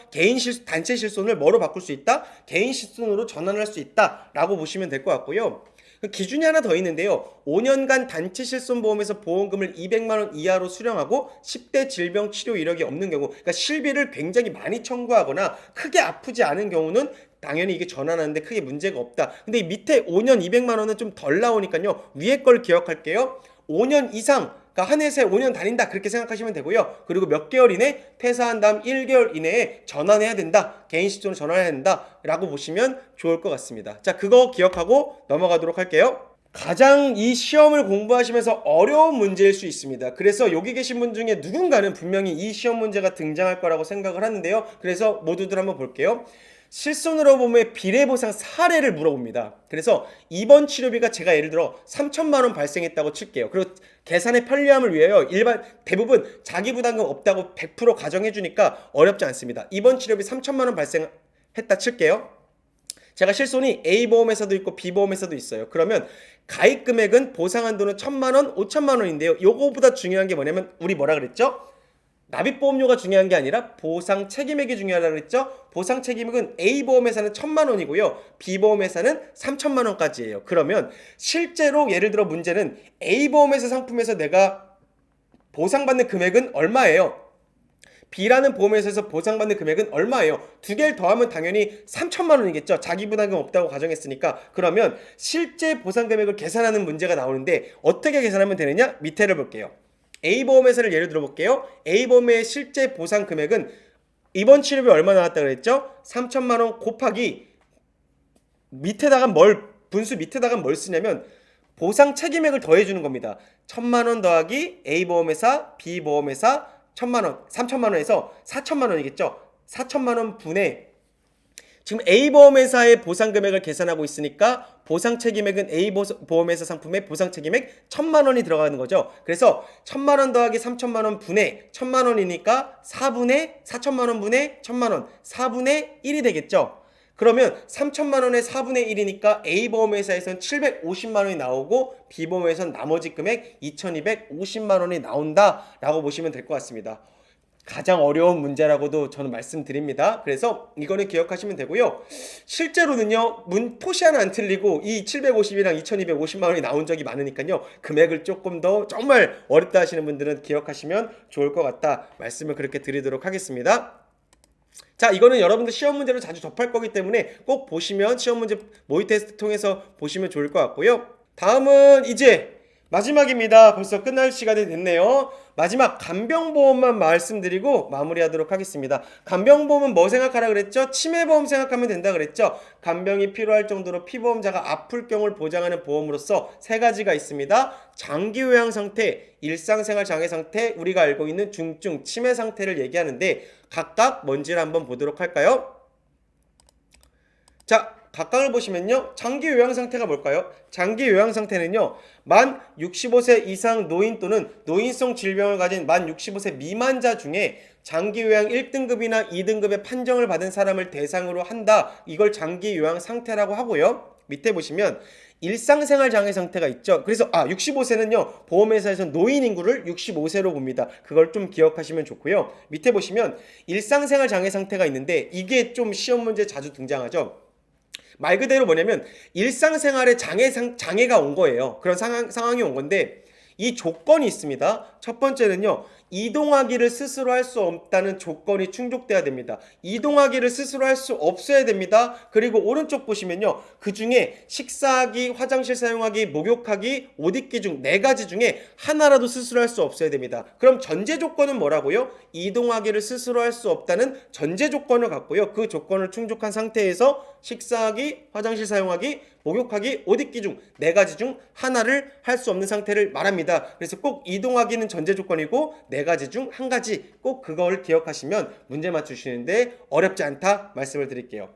단체 실손을 뭐로 바꿀 수 있다? 개인 실손으로 전환할 수 있다라고 보시면 될 것 같고요. 기준이 하나 더 있는데요. 5년간 단체 실손보험에서 보험금을 200만 원 이하로 수령하고 10대 질병 치료 이력이 없는 경우, 그러니까 실비를 굉장히 많이 청구하거나 크게 아프지 않은 경우는 당연히 이게 전환하는데 크게 문제가 없다. 근데 이 밑에 5년 200만 원은 좀 덜 나오니까요. 위에 걸 기억할게요. 5년 이상, 그러니까 한 회사에 5년 다닌다, 그렇게 생각하시면 되고요. 그리고 몇 개월 이내, 퇴사한 다음 1개월 이내에 전환해야 된다, 개인 실손으로 전환해야 된다 라고 보시면 좋을 것 같습니다. 자, 그거 기억하고 넘어가도록 할게요. 가장 이 시험을 공부하시면서 어려운 문제일 수 있습니다. 그래서 여기 계신 분 중에 누군가는 분명히 이 시험 문제가 등장할 거라고 생각을 하는데요. 그래서 모두들 한번 볼게요. 실손의료보험의 비례보상 사례를 물어봅니다. 그래서 입원 치료비가 제가 예를 들어 3천만 원 발생했다고 칠게요. 그리고 계산의 편리함을 위하여 대부분 자기 부담금 없다고 100% 가정해 주니까 어렵지 않습니다. 입원 치료비 3천만 원 발생했다 칠게요. 제가 실손이 A보험에서도 있고 B보험에서도 있어요. 그러면 가입 금액은 보상 한도는 1,000만 원, 5천만 원인데요. 요거보다 중요한 게 뭐냐면, 우리 뭐라 그랬죠? 납입보험료가 중요한 게 아니라 보상 책임액이 중요하다고 그랬죠? 보상 책임액은 A보험회사는 1,000만 원이고요. B보험회사는 3천만 원까지예요. 그러면 실제로 예를 들어 문제는 A보험회사 상품에서 내가 보상받는 금액은 얼마예요? B라는 보험회사에서 보상받는 금액은 얼마예요? 두 개를 더하면 당연히 3천만 원이겠죠. 자기 부담금 없다고 가정했으니까. 그러면 실제 보상 금액을 계산하는 문제가 나오는데 어떻게 계산하면 되느냐? 밑에를 볼게요. A보험회사를 예를 들어볼게요. A보험의 실제 보상 금액은 이번 치료비 얼마 나왔다 그랬죠? 3천만 원 곱하기 밑에다가 분수 밑에다가 뭘 쓰냐면 보상 책임액을 더해주는 겁니다. 1,000만 원 더하기 A보험회사, B보험회사 1,000만 원, 3천만 원에서 4천만 원이겠죠. 4천만 원 분의 지금 A보험회사의 보상 금액을 계산하고 있으니까 보상 책임액은 A보험회사 상품의 보상 책임액 1,000만 원이 들어가는 거죠. 그래서 1,000만 원 더하기 3천만 원 분의 1,000만 원이니까 4천만 원 분의 1,000만 원 4분의 1이 되겠죠. 그러면 3천만 원의 4분의 1이니까 A보험회사에서는 750만 원이 나오고 B보험회사는 나머지 금액 2,250만 원이 나온다라고 보시면 될 것 같습니다. 가장 어려운 문제라고도 저는 말씀드립니다. 그래서 이거는 기억하시면 되고요. 실제로는요, 토시 하나 안 틀리고 이 750이랑 2,250만 원이 나온 적이 많으니까요. 금액을 조금 더 정말 어렵다 하시는 분들은 기억하시면 좋을 것 같다. 말씀을 그렇게 드리도록 하겠습니다. 자, 이거는 여러분들 시험 문제로 자주 접할 거기 때문에 꼭 보시면 시험 문제 모의 테스트 통해서 보시면 좋을 것 같고요. 다음은 이제 마지막입니다. 벌써 끝날 시간이 됐네요. 마지막 간병보험만 말씀드리고 마무리하도록 하겠습니다. 간병보험은 뭐 생각하라 그랬죠? 치매보험 생각하면 된다 그랬죠? 간병이 필요할 정도로 피보험자가 아플 경우를 보장하는 보험으로서 세 가지가 있습니다. 장기요양 상태, 일상생활 장애 상태, 우리가 알고 있는 중증 치매 상태를 얘기하는데 각각 뭔지를 한번 보도록 할까요? 자, 각각을 보시면요. 장기 요양 상태가 뭘까요? 장기 요양 상태는요. 만 65세 이상 노인 또는 노인성 질병을 가진 만 65세 미만자 중에 장기 요양 1등급이나 2등급의 판정을 받은 사람을 대상으로 한다. 이걸 장기 요양 상태라고 하고요. 밑에 보시면 일상생활 장애 상태가 있죠. 그래서 65세는요. 보험회사에서 노인 인구를 65세로 봅니다. 그걸 좀 기억하시면 좋고요. 밑에 보시면 일상생활 장애 상태가 있는데 이게 좀 시험 문제 자주 등장하죠. 말 그대로 뭐냐면 일상생활에 장애가 온 거예요. 그런 상황이 온 건데 이 조건이 있습니다. 첫 번째는요. 이동하기를 스스로 할 수 없다는 조건이 충족돼야 됩니다. 이동하기를 스스로 할 수 없어야 됩니다. 그리고 오른쪽 보시면요. 그 중에 식사하기, 화장실 사용하기, 목욕하기, 옷 입기 중 4가지 중에 하나라도 스스로 할 수 없어야 됩니다. 그럼 전제 조건은 뭐라고요? 이동하기를 스스로 할 수 없다는 전제 조건을 갖고요. 그 조건을 충족한 상태에서 식사하기, 화장실 사용하기, 목욕하기, 옷 입기 중 4가지 중 하나를 할 수 없는 상태를 말합니다. 그래서 꼭 이동하기는 전제 조건이고 4가지 중 한 가지 꼭 그걸 기억하시면 문제 맞추시는데 어렵지 않다 말씀을 드릴게요.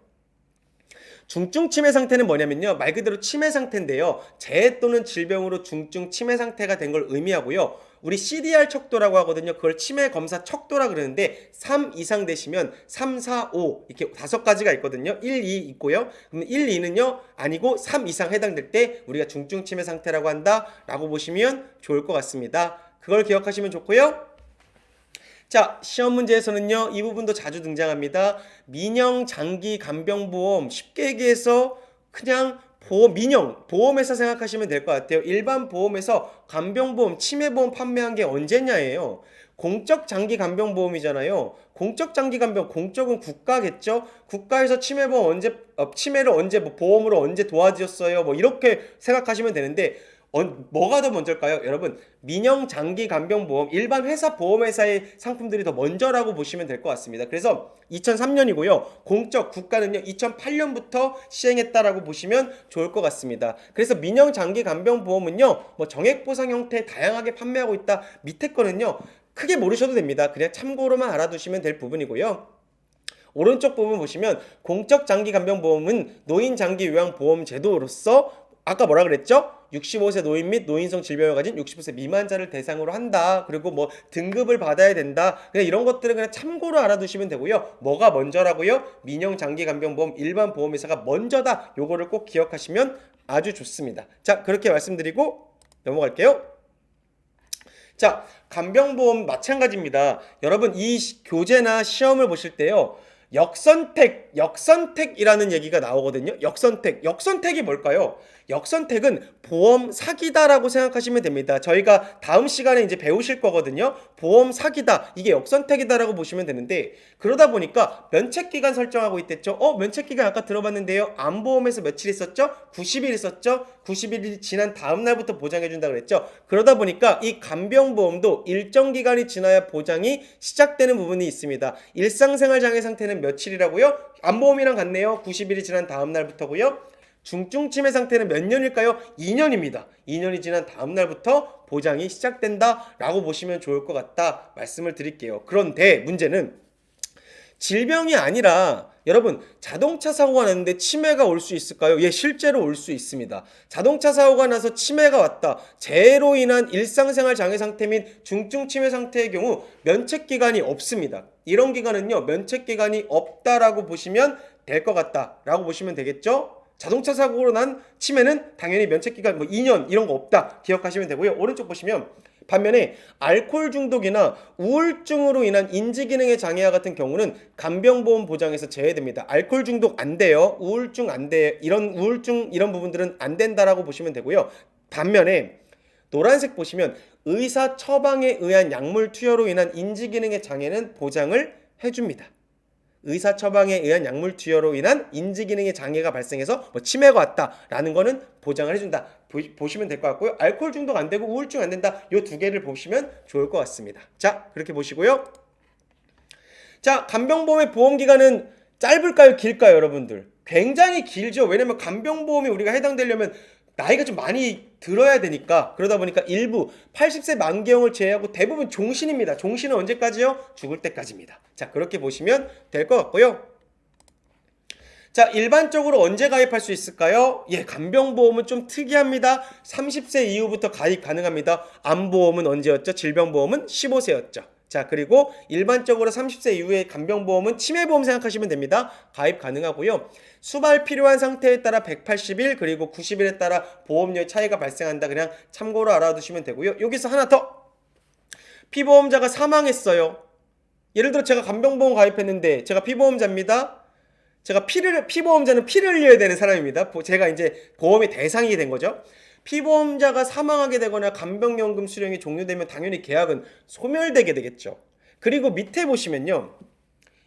중증 치매 상태는 뭐냐면요. 말 그대로 치매 상태인데요. 재해 또는 질병으로 중증 치매 상태가 된 걸 의미하고요. 우리 CDR 척도라고 하거든요. 그걸 치매 검사 척도라 그러는데 3 이상 되시면 3, 4, 5 이렇게 5가지가 있거든요. 1, 2 있고요. 그럼 1, 2는요. 아니고 3 이상 해당될 때 우리가 중증 치매 상태라고 한다라고 보시면 좋을 것 같습니다. 그걸 기억하시면 좋고요. 자, 시험 문제에서는요. 이 부분도 자주 등장합니다. 민영 장기 간병보험 쉽게 얘기해서 그냥 보험회사 생각하시면 될 것 같아요. 일반 보험에서 간병보험, 치매보험 판매한 게 언제냐예요. 공적 장기 간병보험이잖아요. 공적 장기 간병, 공적은 국가겠죠. 국가에서 치매를 언제 보험으로 언제 도와주었어요. 이렇게 생각하시면 되는데 뭐가 더 먼저일까요? 여러분, 민영 장기 간병보험 일반 회사 보험회사의 상품들이 더 먼저라고 보시면 될 것 같습니다. 그래서 2003년이고요. 공적 국가는요 2008년부터 시행했다라고 보시면 좋을 것 같습니다. 그래서 민영 장기 간병보험은요 정액 보상 형태 다양하게 판매하고 있다. 밑에 거는요 크게 모르셔도 됩니다. 그냥 참고로만 알아두시면 될 부분이고요. 오른쪽 부분 보시면 공적 장기 간병보험은 노인 장기 요양 보험 제도로서 아까 뭐라 그랬죠? 65세 노인 및 노인성 질병을 가진 65세 미만자를 대상으로 한다. 그리고 등급을 받아야 된다. 그냥 이런 것들은 그냥 참고로 알아두시면 되고요. 뭐가 먼저라고요? 민영 장기 간병보험 일반 보험회사가 먼저다. 요거를 꼭 기억하시면 아주 좋습니다. 자, 그렇게 말씀드리고 넘어갈게요. 자, 간병보험 마찬가지입니다. 여러분 이 교재나 시험을 보실 때요. 역선택이라는 얘기가 나오거든요. 역선택이 뭘까요? 역선택은 보험 사기다라고 생각하시면 됩니다. 저희가 다음 시간에 이제 배우실 거거든요. 보험 사기다. 이게 역선택이다라고 보시면 되는데, 그러다 보니까 면책기간 설정하고 있댔죠. 면책기간 아까 들어봤는데요. 암보험에서 며칠 있었죠? 90일 있었죠? 90일이 지난 다음 날부터 보장해준다 그랬죠. 그러다 보니까 이 간병보험도 일정 기간이 지나야 보장이 시작되는 부분이 있습니다. 일상생활 장애 상태는 며칠이라고요? 암보험이랑 같네요. 90일이 지난 다음 날부터고요. 중증 치매 상태는 몇 년일까요? 2년입니다. 2년이 지난 다음 날부터 보장이 시작된다라고 보시면 좋을 것 같다 말씀을 드릴게요. 그런데 문제는 질병이 아니라 여러분 자동차 사고가 났는데 치매가 올 수 있을까요? 예, 실제로 올 수 있습니다. 자동차 사고가 나서 치매가 왔다. 재해로 인한 일상생활 장애 상태 및 중증 치매 상태의 경우 면책기간이 없습니다. 이런 기간은요 면책기간이 없다라고 보시면 될 것 같다라고 보시면 되겠죠? 자동차 사고로 난 치매는 당연히 면책기간 2년 이런 거 없다 기억하시면 되고요. 오른쪽 보시면 반면에 알코올 중독이나 우울증으로 인한 인지기능의 장애와 같은 경우는 간병보험 보장에서 제외됩니다. 알코올 중독 안 돼요. 우울증 안 돼. 이런 부분들은 안 된다라고 보시면 되고요. 반면에 노란색 보시면 의사 처방에 의한 약물 투여로 인한 인지기능의 장애는 보장을 해줍니다. 의사 처방에 의한 약물 투여로 인한 인지기능의 장애가 발생해서 치매가 왔다라는 거는 보장을 해준다. 보시면 될 것 같고요. 알코올 중독 안 되고 우울증 안 된다. 이 두 개를 보시면 좋을 것 같습니다. 자, 그렇게 보시고요. 자, 간병보험의 보험기간은 짧을까요? 길까요? 여러분들? 굉장히 길죠. 왜냐면 간병보험이 우리가 해당되려면 나이가 좀 많이 들어야 되니까. 그러다 보니까 일부 80세 만기형을 제외하고 대부분 종신입니다. 종신은 언제까지요? 죽을 때까지입니다. 자, 그렇게 보시면 될 것 같고요. 자, 일반적으로 언제 가입할 수 있을까요? 예, 간병보험은 좀 특이합니다. 30세 이후부터 가입 가능합니다. 암보험은 언제였죠? 질병보험은 15세였죠. 자, 그리고 일반적으로 30세 이후의 간병보험은 치매보험 생각하시면 됩니다. 가입 가능하고요. 수발 필요한 상태에 따라 180일 그리고 90일에 따라 보험료의 차이가 발생한다. 그냥 참고로 알아두시면 되고요. 여기서 하나 더. 피보험자가 사망했어요. 예를 들어 제가 간병보험 가입했는데 제가 피보험자입니다. 제가 피보험자는 피를 흘려야 되는 사람입니다. 제가 이제 보험의 대상이 된 거죠. 피보험자가 사망하게 되거나 간병연금 수령이 종료되면 당연히 계약은 소멸되게 되겠죠. 그리고 밑에 보시면요.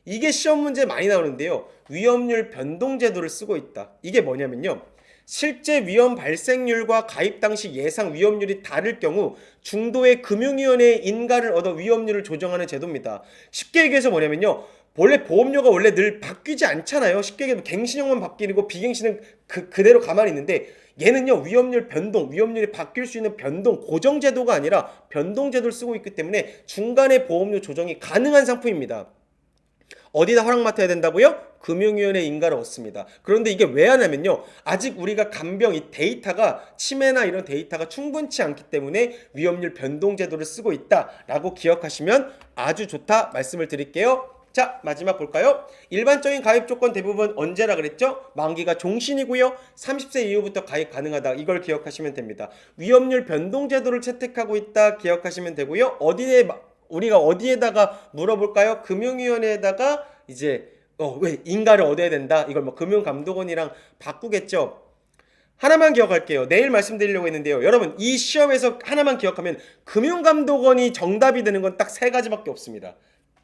이게 시험 문제 많이 나오는데요. 위험률 변동제도를 쓰고 있다. 이게 뭐냐면요. 실제 위험 발생률과 가입 당시 예상 위험률이 다를 경우 중도의 금융위원회의 인가를 얻어 위험률을 조정하는 제도입니다. 쉽게 얘기해서 뭐냐면요. 원래 보험료가 원래 늘 바뀌지 않잖아요. 쉽게 얘기하면 갱신형만 바뀌고 비갱신은 그대로 가만히 있는데 얘는요 위험률 변동, 위험률이 바뀔 수 있는 변동, 고정제도가 아니라 변동제도를 쓰고 있기 때문에 중간에 보험료 조정이 가능한 상품입니다. 어디다 허락 맡아야 된다고요? 금융위원회 인가를 얻습니다. 그런데 이게 왜 하냐면요. 아직 우리가 간병 이 데이터가 치매나 이런 데이터가 충분치 않기 때문에 위험률 변동제도를 쓰고 있다라고 기억하시면 아주 좋다 말씀을 드릴게요. 자, 마지막 볼까요? 일반적인 가입 조건 대부분 언제라 그랬죠? 만기가 종신이고요. 30세 이후부터 가입 가능하다. 이걸 기억하시면 됩니다. 위험률 변동제도를 채택하고 있다 기억하시면 되고요. 우리가 어디에다가 물어볼까요? 금융위원회에다가 이제 왜 인가를 얻어야 된다. 이걸 금융감독원이랑 바꾸겠죠. 하나만 기억할게요. 내일 말씀드리려고 했는데요. 여러분 이 시험에서 하나만 기억하면 금융감독원이 정답이 되는 건 딱 3가지밖에 없습니다.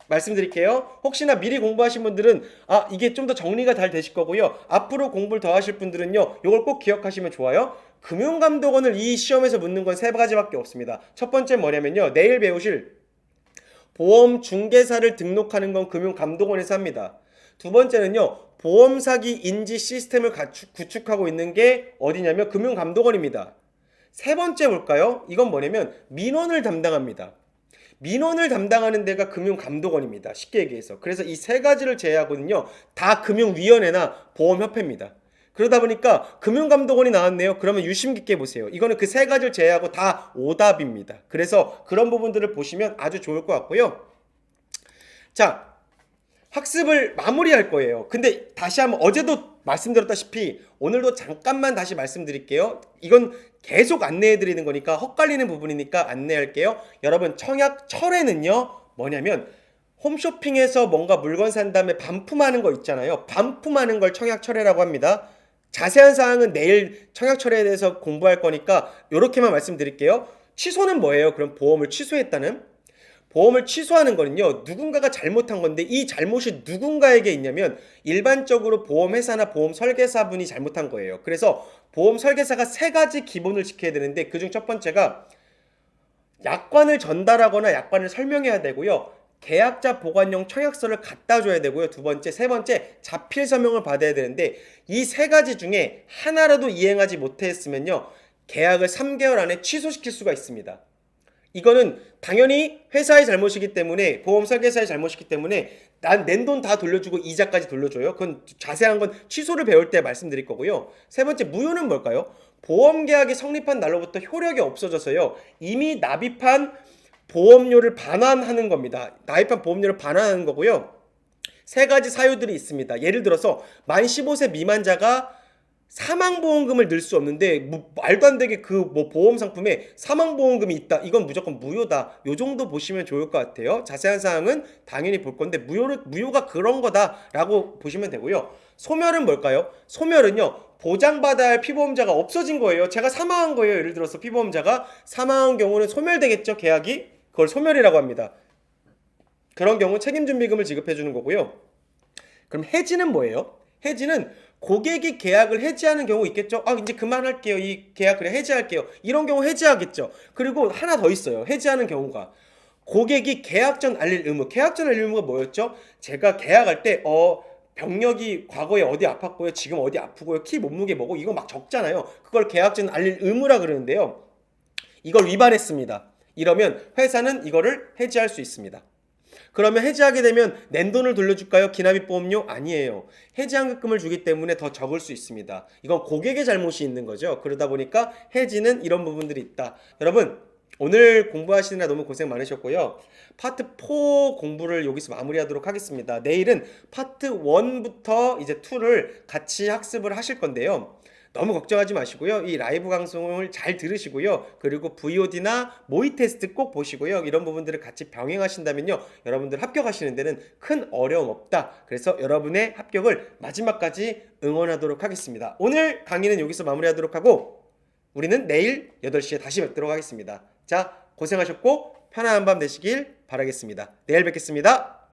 말씀드릴게요. 혹시나 미리 공부하신 분들은 이게 좀 더 정리가 잘 되실 거고요. 앞으로 공부를 더 하실 분들은요. 이걸 꼭 기억하시면 좋아요. 금융감독원을 이 시험에서 묻는 건 3가지밖에 없습니다. 첫 번째 뭐냐면요. 내일 배우실 보험중개사를 등록하는 건 금융감독원에서 합니다. 두 번째는요. 보험사기 인지 시스템을 구축하고 있는 게 어디냐면 금융감독원입니다. 세 번째 볼까요? 이건 뭐냐면 민원을 담당합니다. 민원을 담당하는 데가 금융감독원입니다. 쉽게 얘기해서. 그래서 이 3가지를 제외하고는요. 다 금융위원회나 보험협회입니다. 그러다 보니까 금융감독원이 나왔네요. 그러면 유심 깊게 보세요. 이거는 그 3가지를 제외하고 다 오답입니다. 그래서 그런 부분들을 보시면 아주 좋을 것 같고요. 자, 학습을 마무리할 거예요. 근데 다시 한번 어제도 말씀드렸다시피 오늘도 잠깐만 다시 말씀드릴게요. 이건 계속 안내해 드리는 거니까 헛갈리는 부분이니까 안내할게요. 여러분 청약 철회는요 뭐냐면 홈쇼핑에서 뭔가 물건 산 다음에 반품하는 거 있잖아요. 반품하는 걸 청약철회라고 합니다. 자세한 사항은 내일 청약철회에 대해서 공부할 거니까 이렇게만 말씀드릴게요. 취소는 뭐예요? 그럼 보험을 취소했다는? 보험을 취소하는 거는요, 누군가가 잘못한 건데 이 잘못이 누군가에게 있냐면 일반적으로 보험회사나 보험 설계사분이 잘못한 거예요. 그래서 보험 설계사가 세 가지 기본을 지켜야 되는데 그중 첫 번째가 약관을 전달하거나 약관을 설명해야 되고요. 계약자 보관용 청약서를 갖다 줘야 되고요. 두 번째, 세 번째, 자필 서명을 받아야 되는데 이 세 가지 중에 하나라도 이행하지 못했으면요, 계약을 3개월 안에 취소시킬 수가 있습니다. 이거는 당연히 회사의 잘못이기 때문에, 보험 설계사의 잘못이기 때문에 난 낸 돈 다 돌려주고 이자까지 돌려줘요. 그건 자세한 건 취소를 배울 때 말씀드릴 거고요. 세 번째, 무효는 뭘까요? 보험 계약이 성립한 날로부터 효력이 없어져서요, 이미 납입한 보험료를 반환하는 겁니다. 납입한 보험료를 반환하는 거고요. 세 가지 사유들이 있습니다. 예를 들어서 만 15세 미만자가 사망보험금을 넣을 수 없는데 말도 안 되게 그 보험 상품에 사망보험금이 있다. 이건 무조건 무효다. 요 정도 보시면 좋을 것 같아요. 자세한 사항은 당연히 볼 건데 무효가 그런 거다라고 보시면 되고요. 소멸은 뭘까요? 소멸은요, 보장받아야 할 피보험자가 없어진 거예요. 제가 사망한 거예요. 예를 들어서 피보험자가 사망한 경우는 소멸되겠죠, 계약이. 그걸 소멸이라고 합니다. 그런 경우 책임준비금을 지급해 주는 거고요. 그럼 해지는 뭐예요? 해지는 고객이 계약을 해지하는 경우 있겠죠? 아, 이제 그만할게요. 이 계약 그래 해지할게요. 이런 경우 해지하겠죠. 그리고 하나 더 있어요. 해지하는 경우가. 고객이 계약 전 알릴 의무. 계약 전 알릴 의무가 뭐였죠? 제가 계약할 때 병력이 과거에 어디 아팠고요. 지금 어디 아프고요. 키 몸무게 뭐고 이거 막 적잖아요. 그걸 계약 전 알릴 의무라 그러는데요. 이걸 위반했습니다. 이러면 회사는 이거를 해지할 수 있습니다. 그러면 해지하게 되면 낸 돈을 돌려줄까요? 기납입보험료? 아니에요. 해지환급금을 주기 때문에 더 적을 수 있습니다. 이건 고객의 잘못이 있는 거죠. 그러다 보니까 해지는 이런 부분들이 있다. 여러분, 오늘 공부하시느라 너무 고생 많으셨고요. 파트 4 공부를 여기서 마무리하도록 하겠습니다. 내일은 파트 1부터 이제 2를 같이 학습을 하실 건데요. 너무 걱정하지 마시고요. 이 라이브 방송을 잘 들으시고요. 그리고 VOD나 모의 테스트 꼭 보시고요. 이런 부분들을 같이 병행하신다면요, 여러분들 합격하시는 데는 큰 어려움 없다. 그래서 여러분의 합격을 마지막까지 응원하도록 하겠습니다. 오늘 강의는 여기서 마무리하도록 하고 우리는 내일 8시에 다시 뵙도록 하겠습니다. 자, 고생하셨고 편안한 밤 되시길 바라겠습니다. 내일 뵙겠습니다.